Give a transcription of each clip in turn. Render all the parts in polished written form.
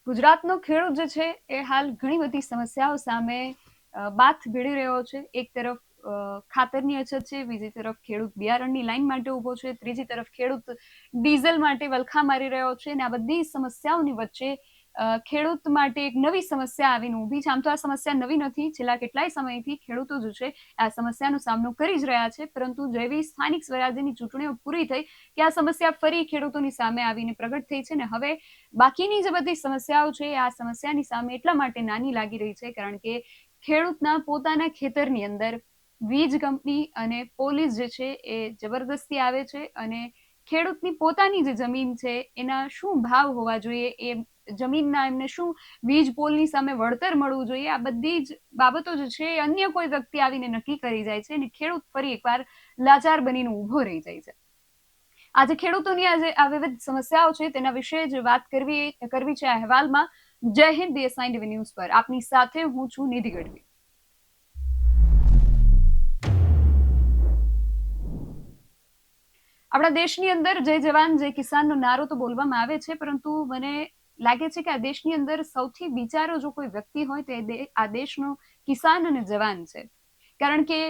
ગુજરાતનો ખેડૂત જે છે એ હાલ ઘણી બધી સમસ્યાઓ સામે બાથ ભીડી રહ્યો છે. એક તરફ ખાતરની અછત છે, બીજી તરફ ખેડૂત બિયારણની લાઈન માટે ઉભો છે, ત્રીજી તરફ ખેડૂત ડીઝલ માટે વલખા મારી રહ્યો છે. અને આ બધી સમસ્યાઓની વચ્ચે ખેડૂત માટે એક નવી સમસ્યા આવીને ઊભી છે. આમ તો આ સમસ્યા નવી નથી, છેલ્લા કેટલાય સમયથી ખેડૂતો જે છે આ સમસ્યાનો સામનો કરી જ રહ્યા છે. પરંતુ જેવી સ્થાનિક સ્વરાજ્યની ચૂંટણીઓ પૂરી થઈ કે આ સમસ્યા ફરી ખેડૂતોની સામે આવીને પ્રગટ થઈ છે. ને હવે બાકીની જે બધી સમસ્યાઓ છે આ સમસ્યાની સામે એટલા માટે નાની લાગી રહી છે કારણ કે ખેડૂતના પોતાના ખેતરની અંદર વીજ કંપની અને પોલીસ જે છે એ જબરદસ્તી આવે છે અને ખેડૂતની પોતાની જે જમીન છે એના શું ભાવ હોવા જોઈએ, એ જમીનના એમને શું વીજ પોલની સામે વળતર મળવું જોઈએ, આ બધી જ બાબતો જે છે એ અન્ય કોઈ વ્યક્તિ આવીને નક્કી કરી જાય છે અને ખેડૂત ફરી એકવાર લાચાર બનીને ઊભો રહી જાય છે. આજે ખેડૂતોની આ વિવિધ સમસ્યાઓ છે તેના વિશે જ વાત કરવી છે આ અહેવાલમાં. જય હિન્દ DSI ન્યૂઝ પર આપની સાથે હું છું નિધિ ગઢવી. આપણા દેશની અંદર જય જવાન જય કિસાનનો નારો તો બોલવામાં આવે છે, પરંતુ મને લાગે છે કે આ દેશની અંદર સૌથી બિચારો જો કોઈ વ્યક્તિ હોય તો આ દેશનો કિસાન અને જવાન છે. કારણ કે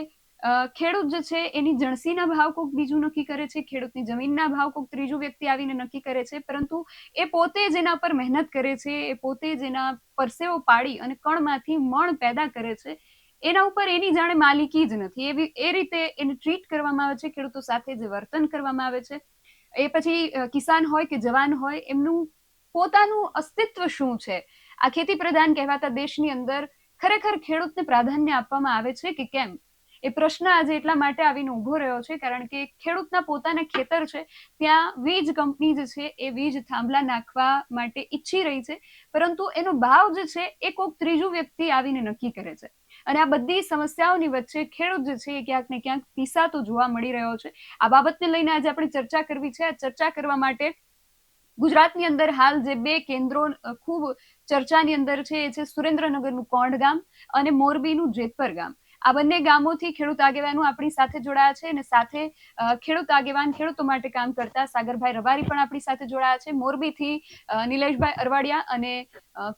ખેડૂત જે છે એની જણસીના ભાવ કોઈક બીજું નક્કી કરે છે, ખેડૂતની જમીનના ભાવ કોઈક ત્રીજું વ્યક્તિ આવીને નક્કી કરે છે, પરંતુ એ પોતે જેના પર મહેનત કરે છે, એ પોતે જેના પરસેવો પાડી અને કણમાંથી મણ પેદા કરે છે, એના ઉપર એની જાણે માલિકી જ નથી. એ રીતે એને ટ્રીટ કરવામાં આવે છે. ખેડૂતો સાથે જે વર્તન કરવામાં આવે છે, એ પછી કિસાન હોય કે જવાન હોય, એમનું પોતાનું અસ્તિત્વ શું છે? આ ખેતી પ્રધાન કહેવાતા દેશની અંદર ખરેખર ખેડૂતને પ્રાધાન્ય આપવામાં આવે છે કે કેમ? એ પ્રશ્ન આજે એટલા માટે આવીને ઉભો રહ્યો છે કારણ કે ખેડૂતના પોતાના ખેતર છે ત્યાં વીજ કંપની જે છે એ વીજ થાંભલા નાખવા માટે ઈચ્છી રહી છે, પરંતુ એનો ભાવ જે છે એ કોઈક ત્રીજું વ્યક્તિ આવીને નક્કી કરે છે. અને આ બધી સમસ્યાઓની વચ્ચે ખેડૂત જે છે એ ક્યાંક ને ક્યાંક પીસાતો જોવા મળી રહ્યો છે. આ બાબતને લઈને આજે આપણે ચર્ચા કરવી છે. આ ચર્ચા કરવા માટે ગુજરાતની અંદર હાલ જે બે કેન્દ્રો ખૂબ ચર્ચાની અંદર છે એ છે સુરેન્દ્રનગરનું કોંઢ ગામ અને મોરબીનું જેતપર ગામ. આ બંને ગામોથી ખેડૂત આગેવાનો આપણી સાથે જોડાયા છે અને સાથે ખેડૂત આગેવાન ખેડૂતો માટે કામ કરતા સાગરભાઈ રબારી પણ આપણી સાથે જોડાયા છે. મોરબીથી નિલેશભાઈ અરવાડિયા અને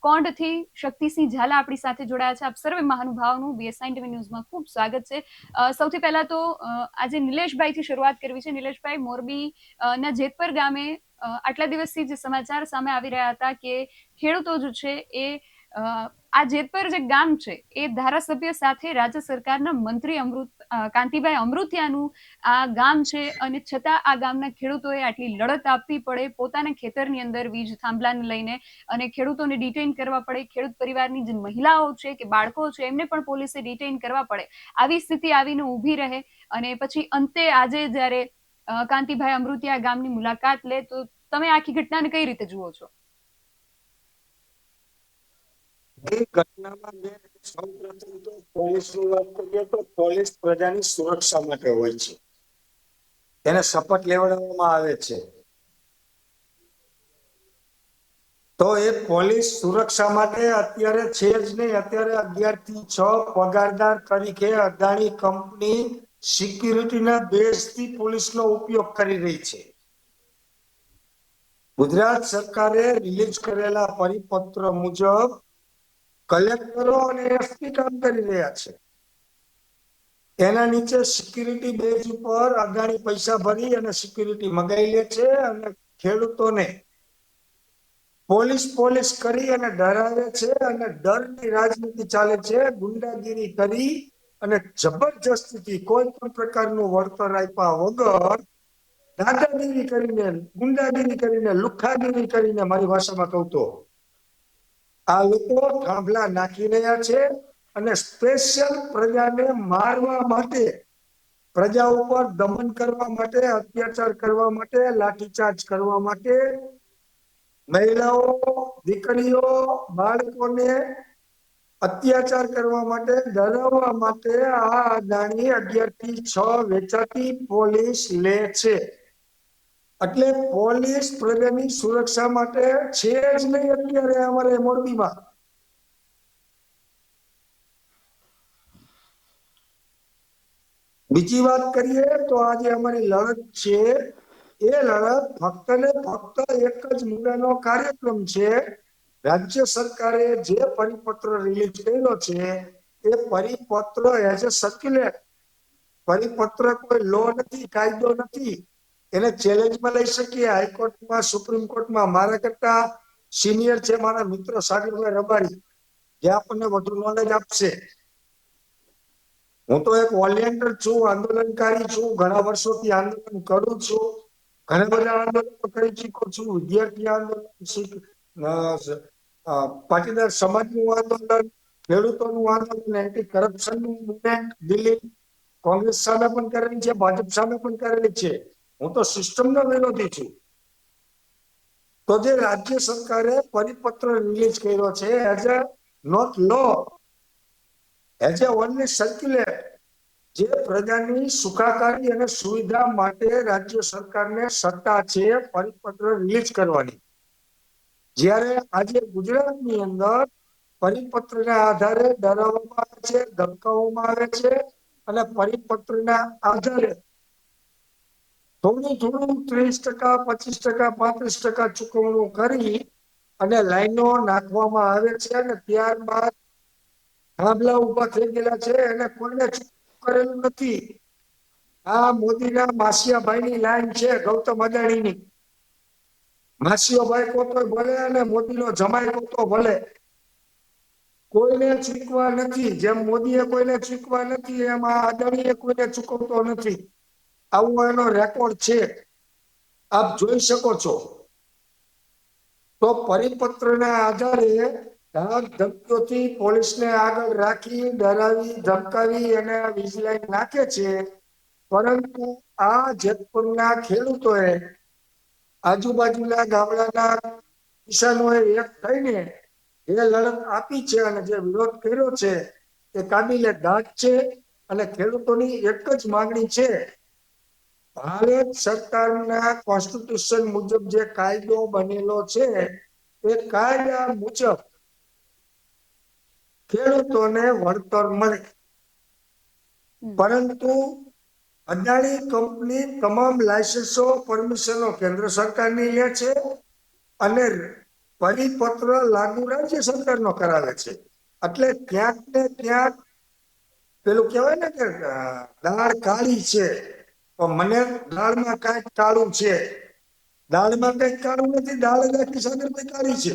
કોંઢથી શક્તિસિંહ ઝાલા આપણી સાથે જોડાયા છે. આપ સર્વે મહાનુભાવોનું BSI ન્યૂઝમાં ખૂબ સ્વાગત છે. સૌથી પહેલા તો આજે નિલેશભાઈથી શરૂઆત કરવી છે. નિલેશભાઈ, મોરબી ના જેતપર ગામે આટલા દિવસથી જે સમાચાર સામે આવી રહ્યા હતા કે ખેડૂતો જે છે એ આ જેતપર જે ગામ છે એ ધારાસભ્ય સાથે રાજ્ય સરકારના મંત્રી કાંતિભાઈ અમૃતિયાનું આ ગામ છે, અને છતાં આ ગામના ખેડૂતોએ આટલી લડત આપવી પડે, પોતાના ખેતરની અંદર વીજ થાંભલાને લઈને, અને ખેડૂતોને ડિટેઇન કરવા પડે, ખેડૂત પરિવારની જે મહિલાઓ છે કે બાળકો છે એમને પણ પોલીસે ડિટેઇન કરવા પડે, આવી સ્થિતિ આવીને ઊભી રહે. અને પછી અંતે આજે જ્યારે કાંતિભાઈ અમૃતિયા ગામની મુલાકાત લે તો તમે આખી ઘટનાને કઈ રીતે જુઓ છો? ઘટનામાં સૌપ્રથમ તો પોલીસની વાત કરીએ તો પોલીસ પ્રજાની સુરક્ષા માટે હોય છે, તેને શપથ લેવડાવવામાં આવે છે. તો એ પોલીસ સુરક્ષા માટે અત્યારે છે જ નહીં. અત્યારે 11 થી 6 પગારદાર તરીકે અદાણી કંપની સિક્યુરિટીના બેઝથી પોલીસનો ઉપયોગ કરી રહી છે. ગુજરાત સરકારે રિલીઝ કરેલા પરિપત્ર મુજબ કલેક્ટરો અને એસપી કામ કરી રહ્યા છે. એના નીચે સિક્યુરિટી બેઝ ઉપર અદાણી પૈસા ભરી અને સિક્યુરિટી મગાઈ લે છે અને ખેડૂતોને પોલીસ કરી અને ડરાવે છે અને ડરની રાજનીતિ ચાલે છે. ગુંડાગીરી કરી અને જબરજસ્તીથી કોઈ પણ પ્રકારનું વળતર આપ્યા વગર દાદાગીરી કરીને, ગુંડાગીરી કરીને, લુખ્ખાગીરી કરીને, મારી ભાષામાં કહું તો આ લોકો થાંભલા નાખી રહ્યા છે અને સ્પેશિયલ પ્રજાને મારવા માટે, પ્રજા ઉપર દમન કરવા માટે, અત્યાચાર કરવા માટે, લાઠીચાર્જ કરવા માટે, મહિલાઓ, દીકરીઓ, બાળકોને અત્યાચાર કરવા માટે, ડરાવવા માટે આ અદાણી 11 થી 6 વેચાતી પોલીસ લે છે. એટલે પોલીસ પ્રજાની સુરક્ષા માટે છે જ નહીં અત્યારે અમારે મોરબીમાં. બીજી વાત કરીએ તો આજે અમારી લડત છે, એ લડત ફક્ત ને ફક્ત એક જ મુદ્દાનો કાર્યક્રમ છે રાજ્ય સરકારે જે પરિપત્ર રિલીઝ કર્યો છે એ પરિપત્ર એઝ એ સર્ક્યુલેટ, પરિપત્ર કોઈ લો નથી, કાયદો નથી. એને ચેલેન્જમાં લઈ શકીએ હાઈકોર્ટમાં, સુપ્રીમ કોર્ટમાં. મારા કરતા સિનિયર છે મારા મિત્ર સાગરભાઈ રબારી, જે આપણને વધુ નોલેજ આપશે. હું તો એક વોલેન્ટિયર છું, આંદોલનકારી છું, ઘણા વર્ષોથી આંદોલન કરું છું, ઘણા બધા આંદોલનો કરી ચૂક્યો છું. વિદ્યાર્થી આંદોલન, પાટીદાર સમાજનું આંદોલન, ખેડૂતોનું આંદોલન, એન્ટી કરપ્શનનું મુવમેન્ટ દિલ્હી કોંગ્રેસ સામે પણ કરેલી છે, ભાજપ સામે પણ કરેલી છે. હું તો સિસ્ટમનો વિરોધી છું. તો જે રાજ્ય સરકારે પરિપત્ર રિલીઝ કર્યો છે as a not law, as a only circulate, જે પ્રજાની સુખાકારી અને સુવિધા માટે રાજ્ય સરકારને સત્તા છે પરિપત્ર રિલીઝ કરવાની. જ્યારે આજે ગુજરાતની અંદર પરિપત્રના આધારે ડરાવવામાં આવે છે, ધમકાવવામાં આવે છે, અને પરિપત્રના આધારે થોડું થોડું 30%, 25%, 35% ચૂકવણું કરી અને લાઈનો નાખવામાં આવે છે. અને ત્યારબાદ થાંભલા ઉભા થઈ ગયેલા છે, એને કોઈને કરેલું નથી. આ મોદીના માસિયાભાઈની લાઈન છે, ગૌતમ અદાણીની. માસિયોભાઈ કોતો ભલે અને મોદીનો જમાઈ કોતો ભલે, કોઈને ચૂકવા નથી. જેમ મોદીએ કોઈને ચૂકવા નથી, એમ આ અદાણીએ કોઈને ચૂકવતો નથી. આવો એનો રેકોર્ડ છે, આપ જોઈ શકો છો. તો પરિપત્રના આધારે ધાક ધમકીઓથી પોલીસને આગળ રાખી, ડરાવી, ધમકાવી અને વીજલાઈન નાખે છે. પરંતુ આ જેતપુરના ખેડૂતોએ, આજુબાજુના ગામડાના કિસાનોએ એક થઈને જે લડત આપી છે અને જે વિરોધ કર્યો છે એ કાબિલે દાદ છે. અને ખેડૂતોની એક જ માંગણી છે, ભારત સરકારના કોન્સ્ટિટ્યુશન મુજબ જે કાયદો બનેલો છે એ કાયદા મુજબ ખેડૂતોને વળતર મળે. પરંતુ અદાણી કંપની તમામ લાયસન્સો, પરમિશનો કેન્દ્ર સરકારની લે છે અને પરિપત્ર લાગુ રાજ્ય સરકારનો કરાવે છે. એટલે ક્યાંક ને ક્યાંક પેલું કહેવાય ને કે દાળ કાળી છે, તો મને દાળમાં કાંઈક કાળું છે. દાળમાં કંઈક કાળું નથી, દાળ જ આખી સાગરભાઈ કાળી છે.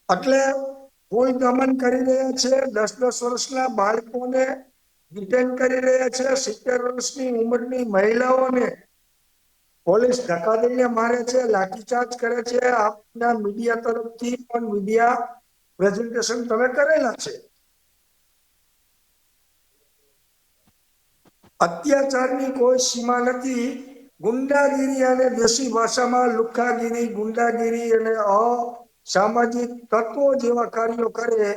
એટલે કોઈ દમન કરી રહ્યા છે, 10-10 વર્ષના બાળકોને ડિટેન કરી રહ્યા છે, 70 વર્ષની ઉંમરની મહિલાઓને પોલીસ ધક્કા દઈને મારે છે, લાઠીચાર્જ કરે છે. આપના મીડિયા તરફથી પણ મીડિયા પ્રેઝન્ટેશન તમે કરેલા છે. અત્યાચારની કોઈ સીમા નથી. ગુંડાગીરી અને દેશી ભાષામાં લુખ્ખાગીરી, ગુંડાગીરી અને અસામાજિક તત્વો જેવા કાર્યો કરે,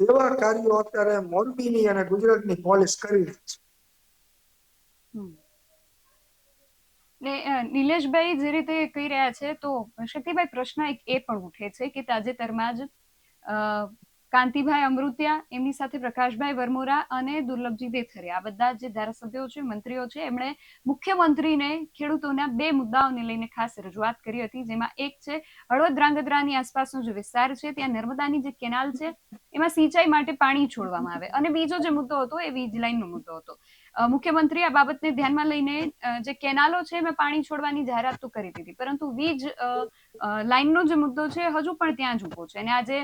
એવા કાર્યો અત્યારે મોરબીની અને ગુજરાતની પોલીસ કરી રહી છે. નિલેશભાઈ જે રીતે કહી રહ્યા છે, તો શક્તિભાઈ પ્રશ્ન એક એ પણ ઉઠે છે કે તાજેતરમાં જ કાંતિભાઈ અમૃતિયા, એમની સાથે પ્રકાશભાઈ વરમોરા અને દુર્લભજી દેથરિયા, આ બધા જે ધારાસભ્યો છે, મંત્રીઓ છે, એમણે મુખ્યમંત્રીને ખેડૂતોના 2 મુદ્દાઓને લઈને ખાસ રજૂઆત કરી હતી. જેમાં એક છે હળવદ ધ્રાંગધ્રાની આસપાસનો જે વિસ્તાર છે, ત્યાં નર્મદાની જે કેનાલ છે એમાં સિંચાઈ માટે પાણી છોડવામાં આવે. અને બીજો જે મુદ્દો હતો એ વીજ લાઈનનો મુદ્દો હતો. મુખ્યમંત્રી આ બાબતને ધ્યાનમાં લઈને જે કેનાલો છે એમાં પાણી છોડવાની જાહેરાત તો કરી દીધી, પરંતુ વીજ લાઈનનો જે મુદ્દો છે હજુ પણ ત્યાં જ ઉભો છે. અને આજે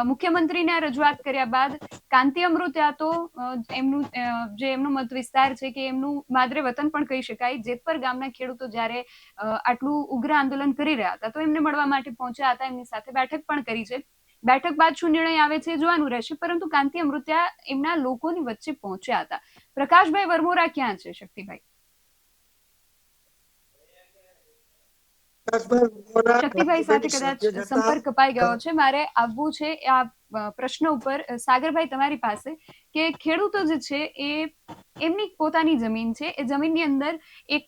મુખ્યમંત્રીને આ રજૂઆત કર્યા બાદ કાંતિ અમૃતિયા તો એમનો મત વિસ્તાર છે કે એમનું માદરે વતન પણ કહી શકાય, જેતપર ગામના ખેડૂતો જ્યારે આટલું ઉગ્ર આંદોલન કરી રહ્યા હતા તો એમને મળવા માટે પહોંચ્યા હતા, એમની સાથે બેઠક પણ કરી છે. બેઠક બાદ શું નિર્ણય આવે છે જોવાનું રહેશે, પરંતુ કાંતિ અમૃતિયા એમના લોકોની વચ્ચે પહોંચ્યા હતા. પ્રકાશભાઈ વરમોરા ક્યાં છે શક્તિભાઈ? શક્તિભાઈ સાથે કદાચ સંપર્ક કપાઈ ગયો છે. મારે આવવું છે આ પ્રશ્ન ઉપર સાગરભાઈ તમારી પાસે, કે ખેડૂતો જે છે એ એમની પોતાની જમીન છે, એ જમીનની અંદર એક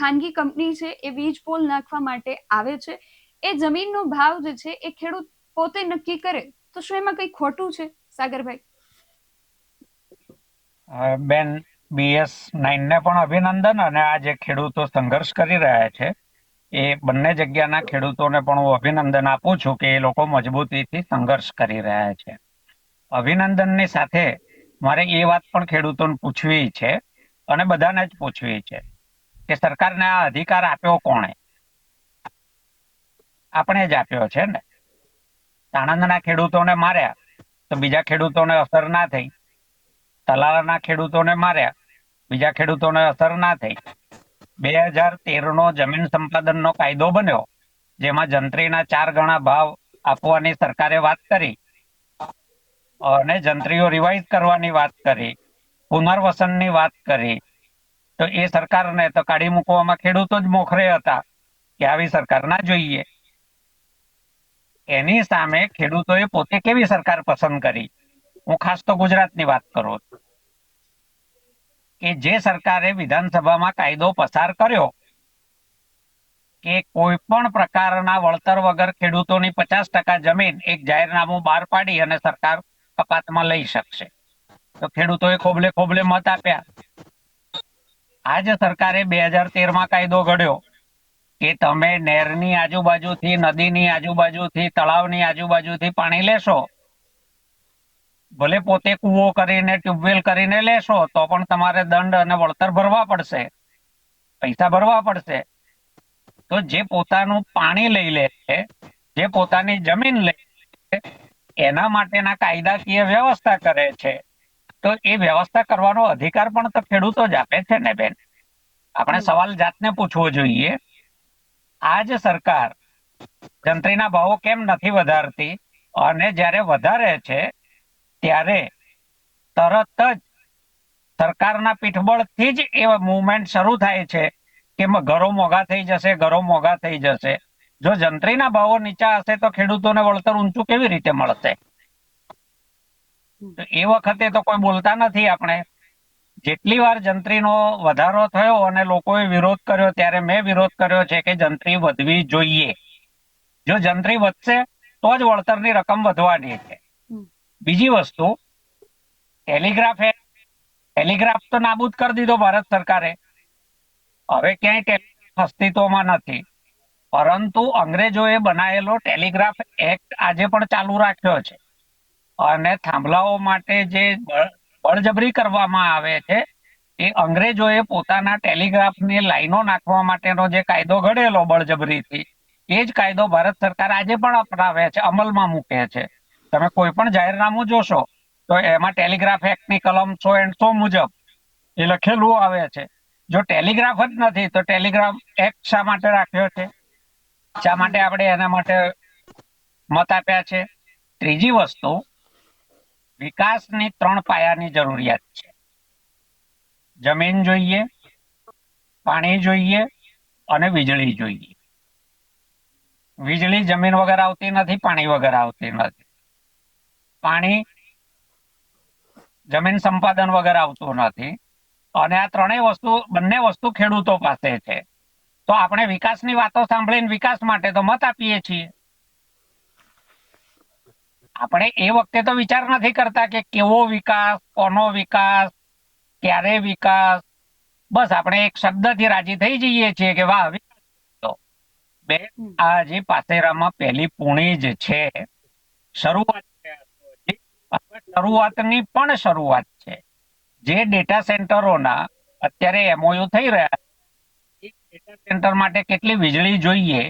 ખાનગી કંપની છે એ વીજ પોલ નાખવા માટે આવે છે. એ જમીનનો ભાવ જે છે એ ખેડૂત પોતે નક્કી કરે, તો શું એમાં કઈ ખોટું છે સાગરભાઈ? બેન BS9 ને પણ અભિનંદન. અને આ જે ખેડૂતો સંઘર્ષ કરી રહ્યા છે એ બંને જગ્યાના ખેડૂતોને પણ હું અભિનંદન આપું છું કે એ લોકો મજબૂતીથી સંઘર્ષ કરી રહ્યા છે. અભિનંદનની સાથે મારે એ વાત પણ ખેડૂતોને પૂછવી છે અને બધાને જ પૂછવી છે કે સરકારને આ અધિકાર આપ્યો કોણે? આપણે જ આપ્યો છે ને. આણંદના ખેડૂતોને માર્યા તો બીજા ખેડૂતોને અસર ના થઈ, તલાલાના ખેડૂતોને માર્યા બીજા ખેડૂતોને અસર ના થઈ. 2013 નો જમીન સંપાદનનો કાયદો બન્યો, જેમાં જંત્રીના 4 ગણા ભાવ આપવાની સરકારે વાત કરી અને જંત્રીઓ રિવાઇઝ કરવાની વાત કરી, પુનર્વસનની વાત કરી, તો એ સરકારને તો કાઢી મૂકવામાં ખેડૂતો જ મોખરે હતા કે આવી સરકાર ના જોઈએ. એની સામે ખેડૂતોએ પોતે કેવી સરકાર પસંદ કરી? હું ખાસ તો ગુજરાતની વાત કરું છું કે જે સરકારે વિધાનસભામાં કાયદો પસાર કર્યો કે કોઈ પણ પ્રકારના વળતર વગર ખેડૂતોની 50% જમીન એક જાહેરનામું બહાર પાડી અને સરકાર કપાતમાં લઈ શકશે, તો ખેડૂતોએ ખોબલે ખોબલે મત આપ્યા. આ જ સરકારે 2013માં કાયદો ઘડ્યો કે તમે નહેરની આજુબાજુથી, નદીની આજુબાજુથી, તળાવની આજુબાજુથી પાણી લેશો, ભલે પોતે કૂવો કરીને, ટ્યુબવેલ કરીને લેશો, તો પણ તમારે દંડ અને વળતર ભરવા પડશે, પૈસા ભરવા પડશે. તો જે પોતાનું પાણી લઈ લે છે, જે પોતાની જમીન લઈ લે છે, એના માટેના કાયદાકીય વ્યવસ્થા કરે છે, તો એ વ્યવસ્થા કરવાનો અધિકાર પણ તો ખેડૂતો જ આપે છે ને બેન. આપણે સવાલ જાતને પૂછવો જોઈએ. આ જ સરકાર જંત્રીના ભાવો કેમ નથી વધારતી? અને જ્યારે વધારે છે ત્યારે તરત જ સરકારના પીઠબળથી જ એ મુવમેન્ટ શરૂ થાય છે કે ઘરો મોંઘા થઈ જશે, ઘરો મોંઘા થઈ જશે. જો જંત્રીના ભાવો નીચા હશે તો ખેડૂતોને વળતર ઊંચું કેવી રીતે મળશે? તો એ વખતે તો કોઈ બોલતા નથી. આપણે જેટલી વાર જંત્રીનો વધારો થયો અને લોકોએ વિરોધ કર્યો ત્યારે મેં વિરોધ કર્યો છે કે જંત્રી વધવી જોઈએ. જો જંત્રી વધશે તો જ વળતરની રકમ વધવાની છે. બીજી વસ્તુ, ટેલિગ્રાફ તો નાબૂદ કરી દીધો ભારત સરકારે. હવે ક્યાંય ટેલિગ્રાફ અસ્તિત્વમાં નથી, પરંતુ અંગ્રેજોએ બનાવેલો ટેલિગ્રાફ એક્ટ આજે પણ ચાલુ રાખ્યો છે. અને થાંભલાઓ માટે જે બળજબરી કરવામાં આવે છે, એ અંગ્રેજોએ પોતાના ટેલિગ્રાફની લાઈનો નાખવા માટેનો જે કાયદો ઘડેલો બળજબરીથી, એ જ કાયદો ભારત સરકાર આજે પણ અપનાવે છે, અમલમાં મૂકે છે. તમે કોઈ પણ જાહેરનામું જોશો તો એમાં ટેલિગ્રાફ એક્ટની કલમ 100 મુજબ એ લખેલું આવે છે. જો ટેલિગ્રાફ જ નથી તો ટેલિગ્રાફ એક્ટ શા માટે રાખ્યો છે? શા માટે આપણે એના માટે મત આપ્યા છે? ત્રીજી વસ્તુ, વિકાસની 3 પાયાની જરૂરિયાત છે. જમીન જોઈએ, પાણી જોઈએ અને વીજળી જોઈએ. વીજળી જમીન વગર આવતી નથી, પાણી વગર આવતી નથી. પાણી જમીન સંપાદન વગર આવતું નથી. અને આ બંને વસ્તુ ખેડૂતો પાસે છે. તો આપણે વિકાસની વાતો સાંભળીને વિકાસ માટે તો મત આપીએ છીએ. આપણે એ વખતે તો વિચાર નથી કરતા કે કેવો વિકાસ, કોનો વિકાસ, ક્યારે વિકાસ. બસ આપણે એક શબ્દથી રાજી થઈ જઈએ છીએ કે વાહ વિકાસ. આ જે પાસેરામાં પહેલી પૂણી જ છે, શરૂઆત છે. શરૂઆતની પણ શરૂઆત છે. જે ડેટા સેન્ટરોના અત્યારે એમઓયુ થઈ રહ્યા, એક ડેટા સેન્ટર માટે કેટલી વીજળી જોઈએ,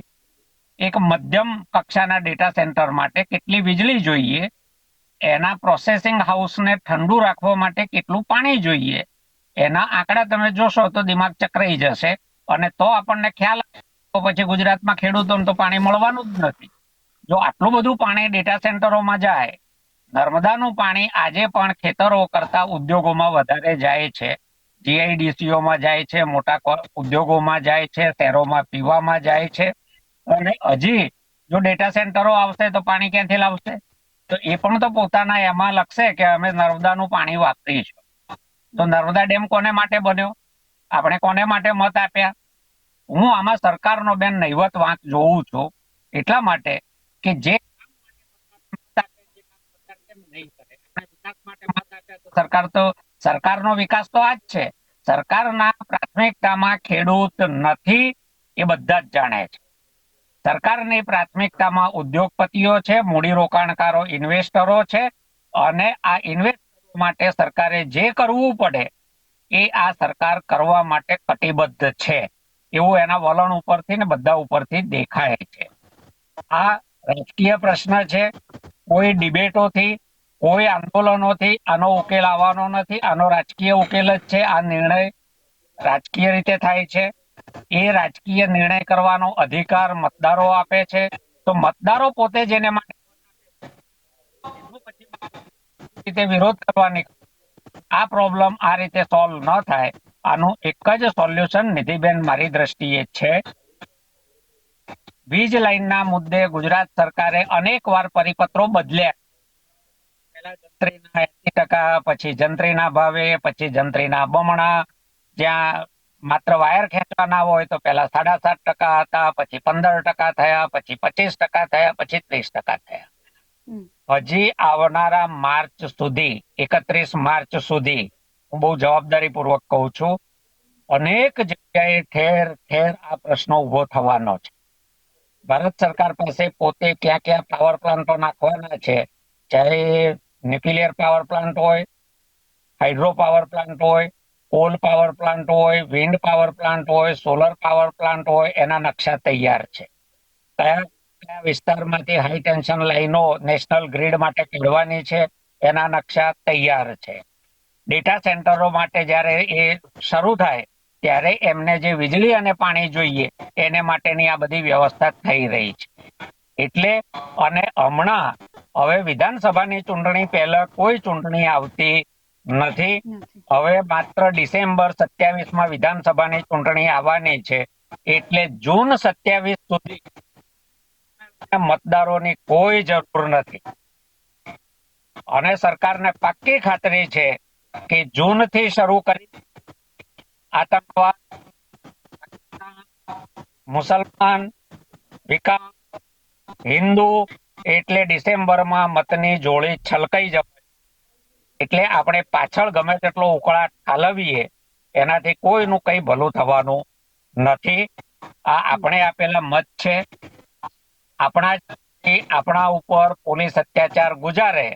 એક મધ્યમ કક્ષાના ડેટા સેન્ટર માટે કેટલી વીજળી જોઈએ, એના પ્રોસેસિંગ હાઉસને ઠંડુ રાખવા માટે કેટલું પાણી જોઈએ, એના આંકડા તમે જોશો તો દિમાગ ચકરાઈ જશે. અને તો આપણને ખ્યાલ આવે તો પછી ગુજરાતમાં ખેડૂતોને તો પાણી મળવાનું જ નથી. જો આટલું બધું પાણી ડેટા સેન્ટરોમાં જાય, નર્મદાનું પાણી આજે પણ ખેતરો કરતા ઉદ્યોગોમાં વધારે જાય છે, જીઆઈડીસીઓમાં જાય છે, મોટા ઉદ્યોગોમાં જાય છે, શહેરોમાં પીવામાં જાય છે. અને હજી જો ડેટા સેન્ટરો આવશે તો પાણી ક્યાંથી લાવશે? તો એ પણ તો પોતાના એમાં લખશે કે અમે નર્મદાનું પાણી વાપરીશું. તો નર્મદા ડેમ કોને માટે બન્યો? આપણે કોને માટે મત આપ્યા? હું આમાં સરકારનો બેન નહિવત વાંક જોઉં છું, એટલા માટે કે જે સરકારનો વિકાસ તો આ જ છે. સરકારના પ્રાથમિકતામાં ખેડૂત નથી, એ બધા જ જાણે છે. સરકારની પ્રાથમિકતામાં ઉદ્યોગપતિઓ છે, મૂડીરોકાણકારો, ઇન્વેસ્ટરો છે, અને આ ઇન્વેસ્ટરો માટે સરકારે જે કરવું પડે એ આ સરકાર કરવા માટે કટિબદ્ધ છે એવું એના વલણ ઉપરથી ને બધા ઉપરથી દેખાય છે. આ રાજકીય પ્રશ્ન છે. કોઈ ડિબેટોથી, કોઈ આંદોલનોથી આનો ઉકેલ આવવાનો નથી. આનો રાજકીય ઉકેલ જ છે. આ નિર્ણય રાજકીય રીતે થાય છે. એ રાજકીય નિર્ણય કરવાનો અધિકાર મતદારો આપે છે. તો મતદારો પોતે જેને માટે રીતે વિરોધ કરવાની, આ પ્રોબ્લેમ આ રીતે સોલ્વ ન થાય. આનું એક જ સોલ્યુશન નિધિબેન મારી દ્રષ્ટિએ છે. વીજ લાઈનના મુદ્દે ગુજરાત સરકારે અનેક વાર પરિપત્રો બદલ્યા. પહેલા જંત્રીના 80%, પછી જંત્રીના ભાવે, પછી જંત્રીના બમણા. જ્યાં માત્ર વાયર ખેંચવાના હોય તો પહેલા 7.5% હતા, પછી 15% થયા, પછી 25% થયા, પછી 30% થયા. હજી આવનારા માર્ચ સુધી, 31 માર્ચ સુધી, હું બહુ જવાબદારી પૂર્વક કહું છું, અનેક જગ્યાએ ઠેર ઠેર આ પ્રશ્નો ઉભો થવાનો છે. ભારત સરકાર પાસે પોતે ક્યાં ક્યાં પાવર પ્લાન્ટો નાખવાના છે, ચાહે ન્યુક્લિયર પાવર પ્લાન્ટ હોય, હાઇડ્રો પાવર પ્લાન્ટ હોય, કોલ પાવર પ્લાન્ટ હોય, વિન્ડ પાવર પ્લાન્ટ હોય, સોલર પાવર પ્લાન્ટ હોય, એના નકશા તૈયાર છે. કયા કયા વિસ્તારમાંથી હાઈ ટેન્શન લાઈનો નેશનલ ગ્રીડ માટે કાઢવાની છે, એના નકશા તૈયાર છે. ડેટા સેન્ટરો માટે જ્યારે એ શરૂ થાય ત્યારે એમને જે વીજળી અને પાણી જોઈએ એને માટેની આ બધી વ્યવસ્થા થઈ રહી છે. એટલે અને હમણાં હવે વિધાનસભાની ચૂંટણી પહેલા કોઈ ચૂંટણી આવતી નથી. હવે માત્ર ડિસેમ્બર 27 વિધાનસભાની ચૂંટણી આવવાની છે. એટલે જૂન 27 સુધી મતદારોની કોઈ જરૂર નથી. અને સરકારને પાક્કી ખાતરી છે કે જૂન થી શરૂ કરી આતંકવાદ, મુસલમાન, વિકાસ, હિન્દુ, એટલે ડિસેમ્બરમાં મતની જોડી છલકાઈ જશે. એટલે આપણે પાછળ ગમે તેટલો ઉકળાટ ઠાલવીએ એનાથી કોઈનું કઈ ભલું થવાનું નથી. આ આપણે આપેલા મત છે. આપણા ઉપર પોલીસ અત્યાચાર ગુજારે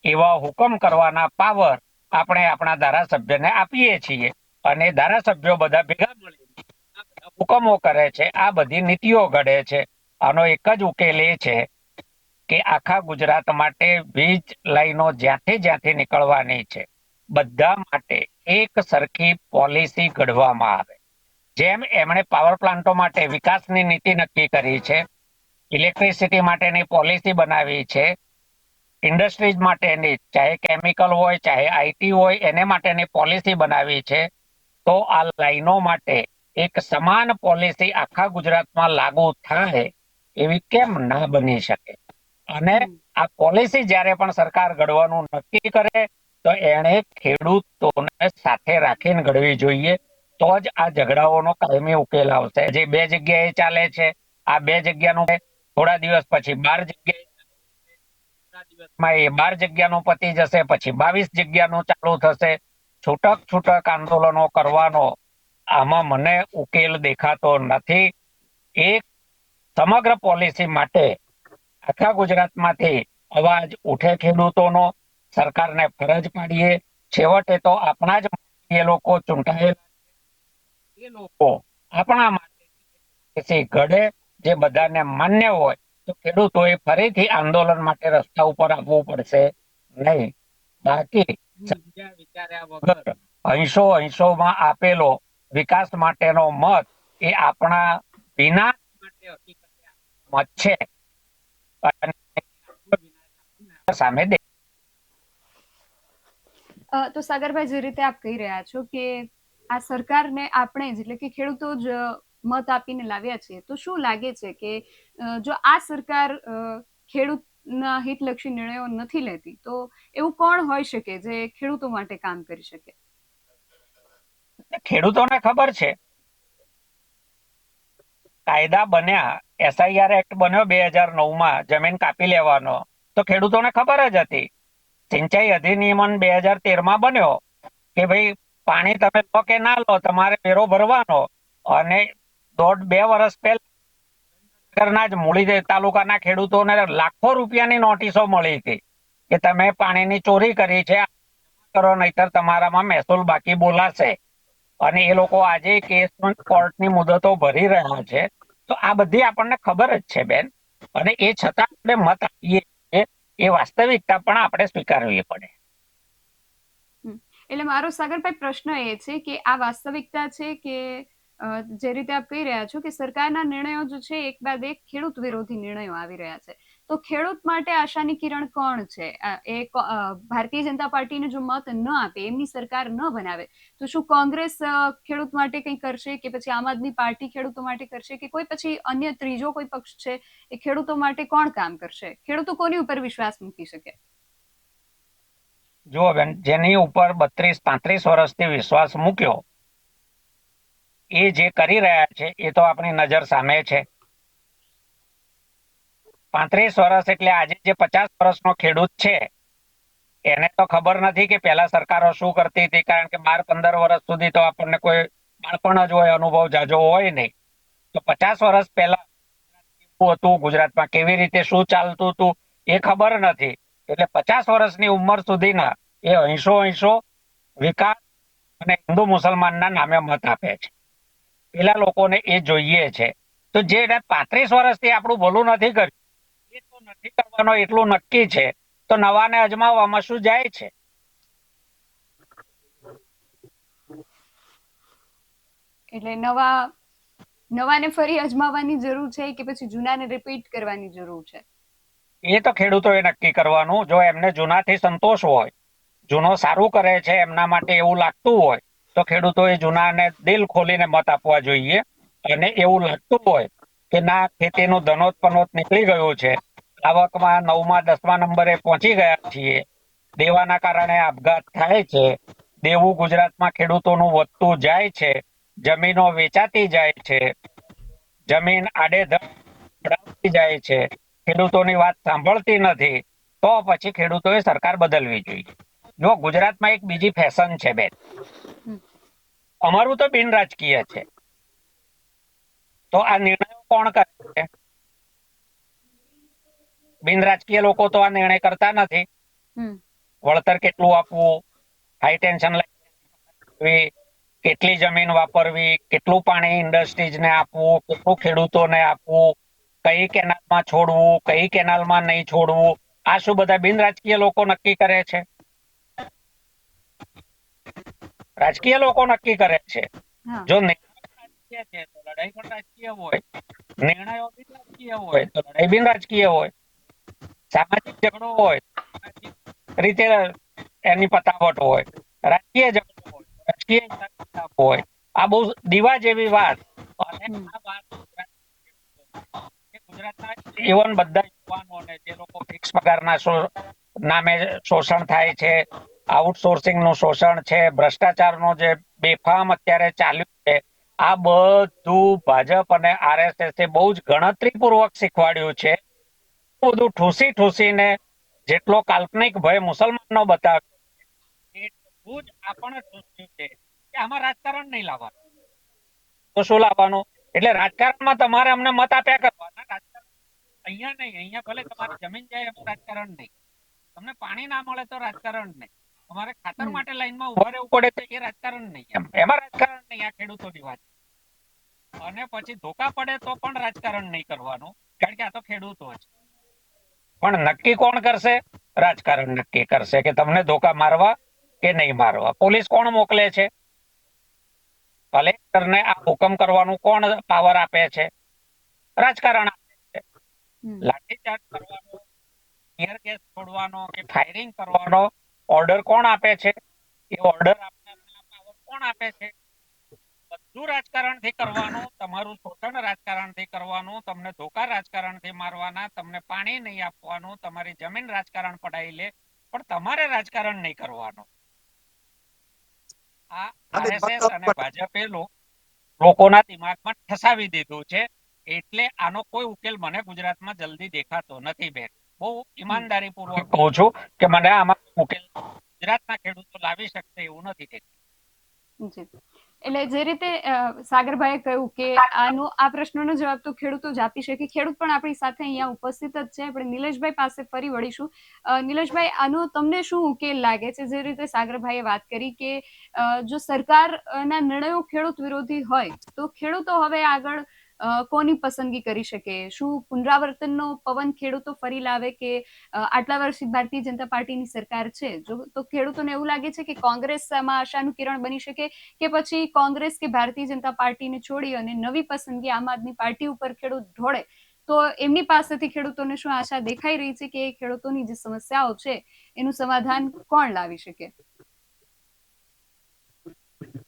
એવા હુકમ કરવાના પાવર આપણે આપણા ધારાસભ્યને આપીએ છીએ. અને ધારાસભ્યો બધા ભેગા મળી હુકમો કરે છે, આ બધી નીતિઓ ઘડે છે. આનો એક જ ઉકેલ એ છે કે આખા ગુજરાત માટે વીજ લાઈનો જ્યાંથી નીકળવાની છે બધા માટે એક સરખી પોલિસી ઘડવામાં આવે. જેમ એમણે પાવર પ્લાન્ટો માટે વિકાસની નીતિ નક્કી કરી છે, ઇલેક્ટ્રિસિટી માટેની પોલિસી બનાવી છે, ઇન્ડસ્ટ્રીઝ માટેની ચાહે કેમિકલ હોય ચાહે આઈટી હોય એને માટેની પોલિસી બનાવી છે, તો આ લાઈનો માટે એક સમાન પોલિસી આખા ગુજરાતમાં લાગુ થાય એવી કેમ ના બની શકે? અને આ પોલિસી જ્યારે પણ સરકાર ઘડવાનું નક્કી કરે તો એને ખેડૂતોને સાથે રાખીને ઘડવી જોઈએ. તો જ આ ઝઘડાઓનો કાયમી ઉકેલ આવશે. જે 2 જગ્યાએ ચાલે છે, આ 2 જગ્યાનું થોડા દિવસ પછી 12 જગ્યાએ, 12 જગ્યાનું પતી જશે, પછી 22 જગ્યાનું ચાલુ થશે. છૂટક આંદોલનો કરવાનો આમાં મને ઉકેલ દેખાતો નથી. એક સમગ્ર પોલિસી માટે આખા ગુજરાતમાંથી અવાજ ઉઠે ખેડૂતોનો, સરકારને ફરજ પાડીએ. છેવટે તો આપણા જ એ લોકો ચૂંટાયેલા એ લોકો આપણા માટે ઘડે જે બધાને માન્ય હોય. તો ખેડૂતોએ ફરીથી આંદોલન માટે રસ્તા ઉપર આવવું પડશે નહીં. બાકી સમજ્યા વિચાર્યા વગર અંશોમાં આપેલો વિકાસ માટેનો મત એ આપણા વિનાશ માટે હકીકતે મત છે. સામે તો સાગરભાઈ, જે રીતે આપ કહી રહ્યા છો કે આ સરકારને આપણે જ એટલે કે ખેડૂતો જ મત આપીને લાવ્યા છે, તો શું લાગે છે કે જો આ સરકાર ખેડૂતના હિતલક્ષી નિર્ણયો નથી લેતી તો એવું કોણ હોઈ શકે જે ખેડૂતો માટે કામ કરી શકે? ખેડૂતોને ખબર છે. કાયદા બન્યા, એસઆઈઆર એક્ટ બન્યો 2009 જમીન કાપી લેવાનો, તો ખેડૂતોને ખબર જ હતી. સિંચાઈ અધિનિયમ 2013 બન્યો કે ભાઈ પાણી તમે લો કે ના લો તમારે વેરો ભરવાનો, અને 1.5-2 વર્ષ પહેલા જ મૂળી તાલુકાના ખેડૂતોને લાખો રૂપિયાની નોટિસો મળી હતી કે તમે પાણીની ચોરી કરી છે, કરો નહીતર તમારામાં મહેસૂલ બાકી બોલાશે. અને એ લોકો આજે કેસ કોર્ટની મુદતો ભરી રહ્યા છે. તો આ બધી આપણને ખબર જ છે બેન, અને એ છતાં આપણે મત આપીએ છીએ. એ વાસ્તવિકતા પણ આપણે સ્વીકારવી પડે. એટલે મારો સાગરભાઈ પ્રશ્ન એ છે કે આ વાસ્તવિકતા છે કે જે રીતે આપ કહી રહ્યા છો કે સરકારના નિર્ણયો જે છે એક બાદ એક ખેડૂત વિરોધી નિર્ણયો આવી રહ્યા છે, તો ખેડૂત માટે આશાની કિરણ કોણ છે? એ ભારતીય જનતા પાર્ટીને જો મત ન આપે, એમની સરકાર ન બનાવે, તો શું કોંગ્રેસ ખેડૂત માટે કંઈ કરશે, કે પછી આમ આદમી પાર્ટી ખેડૂતો માટે કરશે, કે કોઈ પછી અન્ય ત્રીજો કોઈ પક્ષ છે એ ખેડૂતો માટે કોણ કામ કરશે? ખેડૂતો કોની ઉપર વિશ્વાસ મૂકી શકે? જુઓ બેન, જેની ઉપર 32-35 વર્ષથી વિશ્વાસ મૂક્યો, એ જે કરી રહ્યા છે એ તો આપણી નજર સામે છે. 35 વર્ષ એટલે આજે જે 50 વર્ષનો ખેડૂત છે એને તો ખબર નથી કે પહેલા સરકારો શું કરતી હતી, કારણ કે 12-15 વર્ષ સુધી તો આપણને કોઈ બાળપણ જ હોય, અનુભવ જાજો હોય નહીં. તો 50 વર્ષ પહેલા શું હતું ગુજરાતમાં, કેવી રીતે શું ચાલતું હતું એ ખબર નથી. એટલે 50 વર્ષની ઉંમર સુધીના એ અંશો વિકાસ અને હિન્દુ મુસલમાનના નામે મત આપે છે. પેલા લોકોને એ જોઈએ છે. તો જે 35 વર્ષથી આપણું ભલું નથી કર્યું, એ તો નથી કરવાનો એટલું નક્કી છે. તો નવાને અજમાવવામાં શું જાય છે? એટલે નવાને ફરી અજમાવવાની જરૂર છે કે પછી જૂનાને રિપીટ કરવાની જરૂર છે? એ તો ખેડૂતોએ નક્કી કરવાનું. જો એમને જૂનાથી સંતોષ હોય, જૂનો સારું કરે છે એમના માટે એવું લાગતું હોય, તો ખેડૂતોએ જૂનાને દિલ ખોલીને મત આપવા જોઈએ. અને એવું લાગતું હોય કે ના, ખેતીનું ધનોત નીકળી ગયું છે, આવકમાં 9-10 નંબરે પહોંચી ગયા છીએ, દેવાના કારણે આપઘાત થાય છે, દેવું ગુજરાતમાં ખેડૂતોનું વધતું જાય છે, જમીનો વેચાતી જાય છે, જમીન આડેધડ જાય છે, ખેડૂતોની વાત સાંભળતી નથી, તો પછી ખેડૂતોએ સરકાર બદલવી જોઈએ. જો ગુજરાતમાં એક બીજી ફેશન છે બેન, અમારું તો બિન રાજકીય છે. તો આ નિર્ણયો કોણ કરે છે? બિન રાજકીય લોકો તો આ નિર્ણય કરતા નથી. વળતર કેટલું આપવું, હાઈ ટેન્શન લાઈન, કેટલી જમીન વાપરવી, કેટલું પાણી ઇન્ડસ્ટ્રીઝને આપવું, કેટલું ખેડૂતોને આપવું, કઈ કેનાલમાં છોડવું, કઈ કેનાલમાં નહીં છોડવું, આ શું બધા બિન રાજકીય લોકો નક્કી કરે છે? રાજકીય લોકો નક્કી કરે છે. જો રાજકીય છે તો લડાઈ પણ રાજકીય હોય, નિર્ણયો બિન રાજકીય હોય તો લડાઈ બિન રાજકીય હોય, સામાજિક ઝઘડો હોય રીતે એની પતાવટ હોય, રાજકીય ઝઘડો હોય, રાજકીય હોય. આ બહુ દીવા જેવી વાત. અને આ વાત ગુજરાતના ઇવન બધા યુવાનોને, જે લોકો ફિક્સ પગારના નામે શોષણ થાય છે, આઉટસોર્સિંગ નું શોષણ છે, ભ્રષ્ટાચારનો જે બેફામ અત્યારે ચાલ્યું છે, આ બધું ભાજપ અને આરએસએસ બહુ જ ગણતરીપૂર્વક શીખવાડ્યું છે. બધું ઠૂસીને જેટલો કાલ્પનિક ભય મુસલમાનનો બતાવ્યો એટલું જ આપણે ઠૂસ્યું છે કે આમાં રાજકારણ નહીં લાવવાનું. તો શું લાવવાનું? એટલે રાજકારણમાં તમારે અમને મત આપ્યા કરવાના, રાજકારણ અહીંયા નહીં. અહીંયા ભલે તમારી જમીન જાય એમાં રાજકારણ નહીં, તમને પાણી ના મળે તો રાજકારણ નહીં, તમારે ખાતર માટે લાઈનમાં ઉભા રહેવું પડે તો એ રાજકારણ નહીં. એમાં રાજકારણ નહીં. આ ખેડૂતોની વાત. અને પછી ધોકા પડે તો પણ રાજકારણ નહીં કરવાનું, કારણ કે આ તો ખેડૂતો છે. પણ નક્કી કોણ કરશે? રાજકારણ નક્કી કરશે કે તમને ધોકા મારવા કે નહીં મારવા. પોલીસ કોણ મોકલે છે? કલેક્ટરને આ હુકમ કરવાનું કોણ પાવર આપે છે? રાજકારણ આપે છે. લાઠીચાર્જ કરવાનો, ટીયર ગેસ છોડવાનો કે ફાયરિંગ કરવાનો ઓર્ડર કોણ આપે છે? એ ઓર્ડર આપનારના પાવર કોણ આપે છે? બધું રાજકારણથી કરવાનું. તમારું શોષણ રાજકારણથી કરવાનું, તમને ધોકા રાજકારણથી મારવાના, તમને પાણી નહીં આપવાનું, તમારી જમીન રાજકારણ પડાવી લે, પણ તમારે રાજકારણ નહીં કરવાનું. આ આરએસએસ અને ભાજપે લોકોના દિમાગમાં ઠસાવી દીધું છે. એટલે આનો કોઈ ઉકેલ મને ગુજરાતમાં જલ્દી દેખાતો નથી બેન. બહુ ઈમાનદારી પૂર્વક કહું છું કે મને આમાં ઉકેલ ગુજરાતના ખેડૂતો લાવી શકશે એવું નથી દેખાતું. એટલે જે રીતે સાગરભાઈએ કહ્યું કે આ પ્રશ્નનો જવાબ તો ખેડૂતો જ આપી શકે. ખેડૂત પણ આપણી સાથે અહીંયા ઉપસ્થિત જ છે. આપણે નિલેશભાઈ પાસે ફરી વળીશું. નિલેશભાઈ, આનો તમને શું ઉકેલ લાગે છે? જે રીતે સાગરભાઈએ વાત કરી કે જો સરકારના નિર્ણયો ખેડૂત વિરોધી હોય તો ખેડૂતો હવે આગળ કોની પસંદગી કરી શકે? શું પુનરાવર્તનનો પવન ખેડૂતો ફરી લાવે કે આટલા વર્ષથી ભારતીય જનતા પાર્ટીની સરકાર છે, જો તો ખેડૂતોને એવું લાગે છે કે કોંગ્રેસમાં આશાનું કિરણ બની શકે કે પછી કોંગ્રેસ કે ભારતીય જનતા પાર્ટીને છોડી અને નવી પસંદગી આમ આદમી પાર્ટી ઉપર ખેડૂત ઢોળે તો એમની પાસેથી ખેડૂતોને શું આશા દેખાઈ રહી છે કે ખેડૂતોની જે સમસ્યાઓ છે એનું સમાધાન કોણ લાવી શકે?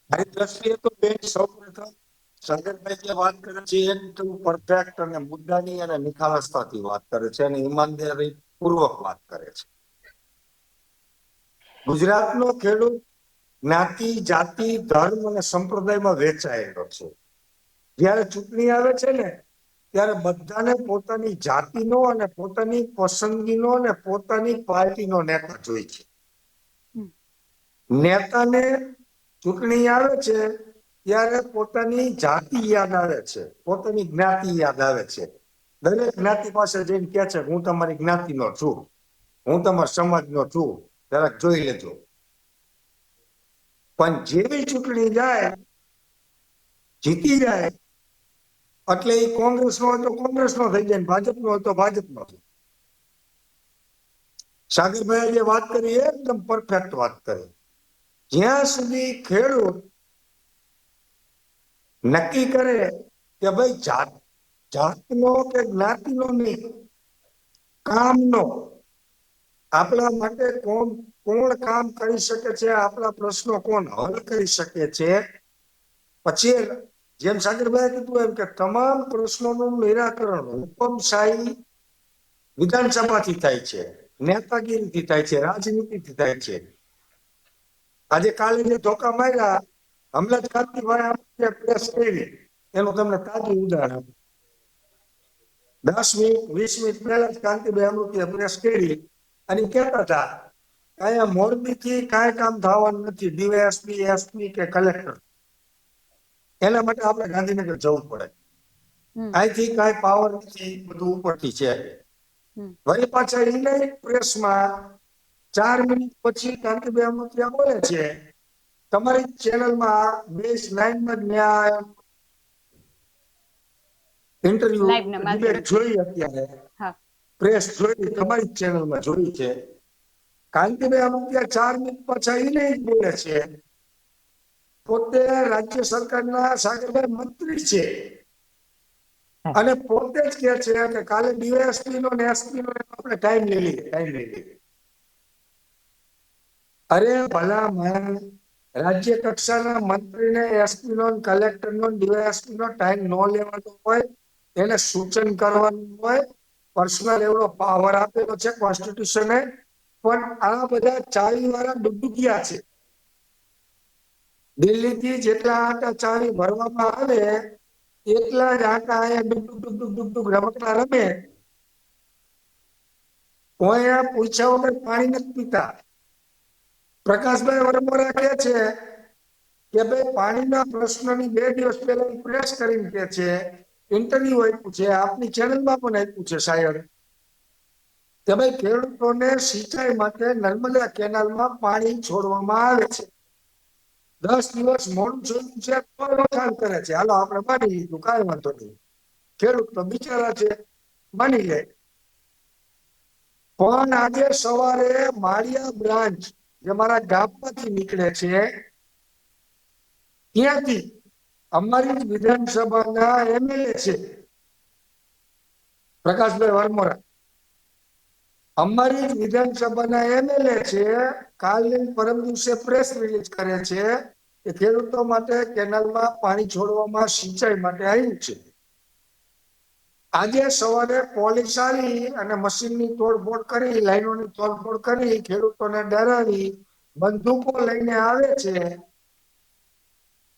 મારી દ્રષ્ટિએ તો બેન સૌપ્રથમ સાગરભાઈ જે વાત કરે છે એકદમ પરફેક્ટ અને મુદ્દાની અને નિખાલસતાથી વાત કરે છે અને ઈમાનદારી પૂર્વક વાત કરે છે. ગુજરાતનો ખેડૂત જ્ઞાતિ, જાતિ, ધર્મ અને સંપ્રદાયમાં વહેંચાયેલો છે. જ્યારે ચૂંટણી આવે છે ને ત્યારે બધાને પોતાની જાતિનો અને પોતાની પસંદગીનો અને પોતાની પાર્ટીનો નેતા જોઈએ છે. નેતાને ચૂંટણી આવે છે ત્યારે પોતાની જાતિ યાદ આવે છે, પોતાની જ્ઞાતિ યાદ આવે છે. દરેક જ્ઞાતિ પાસે જઈને કહે છે હું તમારી જ્ઞાતિનો છું, હું તમારા સમાજનો છું, જરાક જોઈ લેજો. પણ જેવી ચૂંટણી જાય, જીતી જાય એટલે એ કોંગ્રેસનો હોય તો કોંગ્રેસનો થઈ જાય, ભાજપનો હોય તો ભાજપનો થઈ જાય. સાગરભાઈ જે વાત કરી એકદમ પરફેક્ટ વાત કરી. જ્યાં સુધી ખેડૂત નક્કી કરે કે ભાઈ જાતનો કે જ્ઞાતિનો નહીં, કામનો, આપણા માટે કોણ કામ કરી શકે છે, આપણા પ્રશ્નો કોણ હલ કરી શકે છે, પછી જેમ સાગરભાઈ કીધું એમ કે તમામ પ્રશ્નોનું નિરાકરણ હુકમશાહી વિધાનસભાથી થાય છે, નેતાગીરીથી થાય છે, રાજનીતિથી થાય છે. આજે કાલે જે ધોકા માર્યા, હમણાં જ કાંતિભાઈ પ્રેસ કરી, એનું તમને તાજું ઉદાહરણ આપું. 10 મિનિટ 20 મિનિટ પહેલા જ કાંતિભાઈ અમૃતિએ પ્રેસ કરી અને કહેતા હતા અહીંયા મોરબીથી કાંઈ કામ થવાનું નથી, ડીવાયએસપી, એસપી કે કલેક્ટર. એના માટે આપણે ગાંધીનગર જવું પડે, અહીંથી કાંઈ પાવર નથી, બધું ઉપરથી છે. વળી પાછા એને પ્રેસમાં 4 મિનિટ પછી કાંતિભાઈ અમૃતિયા બોલે છે તમારી ચેનલમાં બેઝ 9 માં ન્યાય ઇન્ટરવ્યુ ડિબેટ જોઈ, અત્યારે પ્રેસ જોઈ, તમારી ચેનલમાં જોઈ છે. કાંતિભાઈ અમૃતિયા 4 મિનિટ પાછા એને જ બોલે છે પોતે રાજ્ય સરકારના સાગરભાઈ મંત્રી છે અને પોતે જ કહે છે કે કાલે ડીવાયએસપી નો ને એસપી નો આપણે ટાઈમ લઈ લઈએ. અરે ભલા man, રાજ્ય કક્ષાના મંત્રીને એસપી નો, કલેક્ટર નો, ડીવાયએસપી નો ટાઈમ ન લેવાનો હોય, એને સૂચન કરવાનું હોય, પર્સનલ એવડો પાવર આપેલો છે કોન્સ્ટિટ્યુશને. પણ આ બધા ચાવી વાળા ડુગડુગિયા છે. દિલ્હીથી જેટલા આટા ચાવી ભરવામાં આવે એટલા જ આટા અહીંયા ડુગડુગ રમકડા રમે. અહીંયા પૂછ્યા વગર પાણી નથી પીતા. પ્રકાશભાઈ વરમોરા કહે છે કે ભાઈ પાણીના પ્રશ્નની 2 દિવસ પહેલા પ્રેસ કરીને કહે છે, ઇન્ટરવ્યુ આપ્યું છે, આપની ચેનલમાં પણ આપ્યું છે શાયદ, કે ભાઈ ખેડૂતોને સિંચાઈ માટે નર્મદા કેનાલમાં પાણી છોડવામાં આવે છે. 10 દિવસ મોડું જોયું છે તો વખાણ કરે છે. હાલો આપણે માની લીધું, કાંઈ વાંધો નહીં, ખેડૂત તો બિચારા છે, માની લે. પણ આજે સવારે માળિયા બ્રાન્ચ જે મારા ગામમાંથી નીકળે છે ત્યાંથી અમારી વિધાનસભાના એમએલએ છે પ્રકાશભાઈ વરમોરા, અમારી વિધાનસભાના એમએલએ છે, કાલે પરમ દિવસે પ્રેસ રિલીઝ કરે છે કે ખેડૂતો માટે કેનાલમાં પાણી છોડવામાં સિંચાઈ માટે આવ્યું છે. આજે સવારે પોલીસ આવી અને મશીનની તોડફોડ કરી, લાઈનોની તોડફોડ કરી, ખેડૂતોને ડરાવી બંદૂકો લઈને આવે છે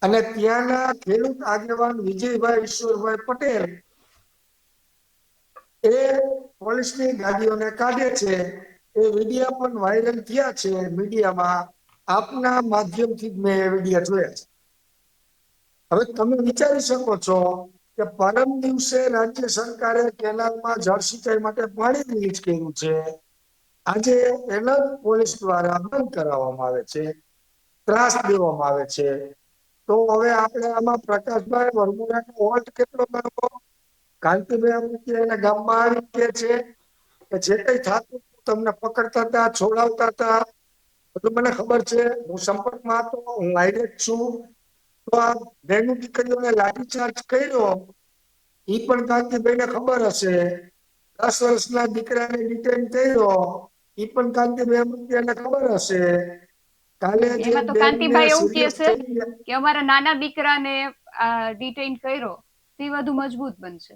અને ત્યાંના ખેડૂત આગેવાન વિજયભાઈ ઈશ્વરભાઈ પટેલ એ પોલીસની ગાડીઓને કાઢે છે. એ વિડીયો પણ વાયરલ થયા છે મીડિયામાં. આપના માધ્યમથી મેં વિડીયો જોયા છે. હવે તમે વિચારી શકો છો કે પરમ દિવસે રાજ્ય સરકારે કેનાલમાં જળ સિંચાઈ માટે પાણી રિલીઝ કર્યું છે. આજે એના પોલીસ દ્વારા બંધ કરાવવામાં આવે છે, ત્રાસ દેવામાં આવે છે. તો હવે આપણે આમાં પ્રકાશભાઈ વરમોરાનો વોલ્ટ કેટલો ગણવો? કાંતિભાઈ અમૃતિયા એના ગામમાં આવી કે છે કે જે કઈ થતું તમને પકડતા હતા, છોડાવતા હતા, બધું મને ખબર છે. હું સંપર્કમાં હતો, હું આઈરેટ છું. તો આ બહેનું દીકરીઓને લાઠીચાર્જ કર્યો એ પણ કાંતિભાઈને ખબર હશે. 10 વર્ષના દીકરાને ડિટેન કર્યો એ પણ કાંતિભાઈ અમૃતિયાને ખબર હશે. કાલે જે એમાં તો બેનને કાંતિભાઈ એવું કે સિરિયસ છે થઈ ગયા, કે અમારા નાના દીકરાને ડિટેઇન કર્યો તે વધુ મજબૂત બનશે.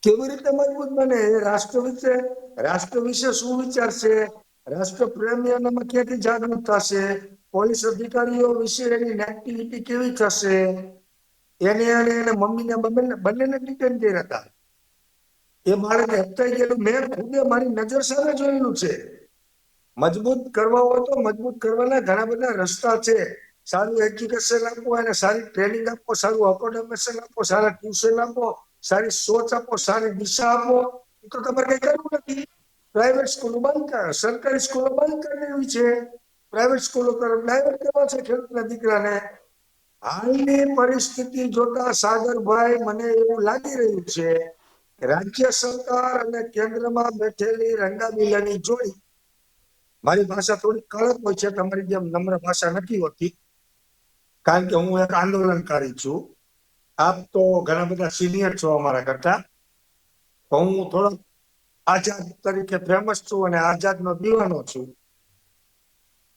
કેવી રીતે મજબૂત બને? રાષ્ટ્ર વિશે શું વિચારશે? રાષ્ટ્ર પ્રેમી એનામાં ક્યાંથી જાગૃત થશે? પોલીસ અધિકારીઓ વિશે એની નેગેટિવિટી કેવી થશે? એને અને એને મમ્મીને બંનેને ડિટેન કર્યા હતા. એ બાળક હપ્તાઈ ગયેલું મેં ખુદે મારી નજર સામે જોયેલું છે. મજબૂત કરવા હોય તો મજબૂત કરવાના ઘણા બધા રસ્તા છે. સારું એજ્યુકેશન આપો, એને સારી ટ્રેનિંગ આપો, સારું અકોમોડેશન આપો, સારા ટ્યુશન આપો, સારી સોચ આપો, સારી દિશા આપો. એ તો તમારે કઈ કરવું નથી. પ્રાઇવેટ સ્કૂલો બંધ કરે, સરકારી સ્કૂલો બંધ કરી દેવી છે. પ્રાઇવેટ સ્કૂલો તરફ ડાયવર્ટ કરવા છે ખેડૂતના દીકરાને. હાલની પરિસ્થિતિ જોતા સાગરભાઈ મને એવું લાગી રહ્યું છે કે રાજ્ય સરકાર અને કેન્દ્રમાં બેઠેલી રંગાબીલાની જોડી, મારી ભાષા થોડી કડક હોય છે, તમારી જેમ નમ્ર ભાષા નથી હોતી, કારણ કે હું એક આંદોલનકારી છું. આપ તો ઘણા બધા સિનિયર છો અમારા કરતા. હું થોડો આઝાદ તરીકે ફેમસ છું અને આઝાદનો દીવાનો છું.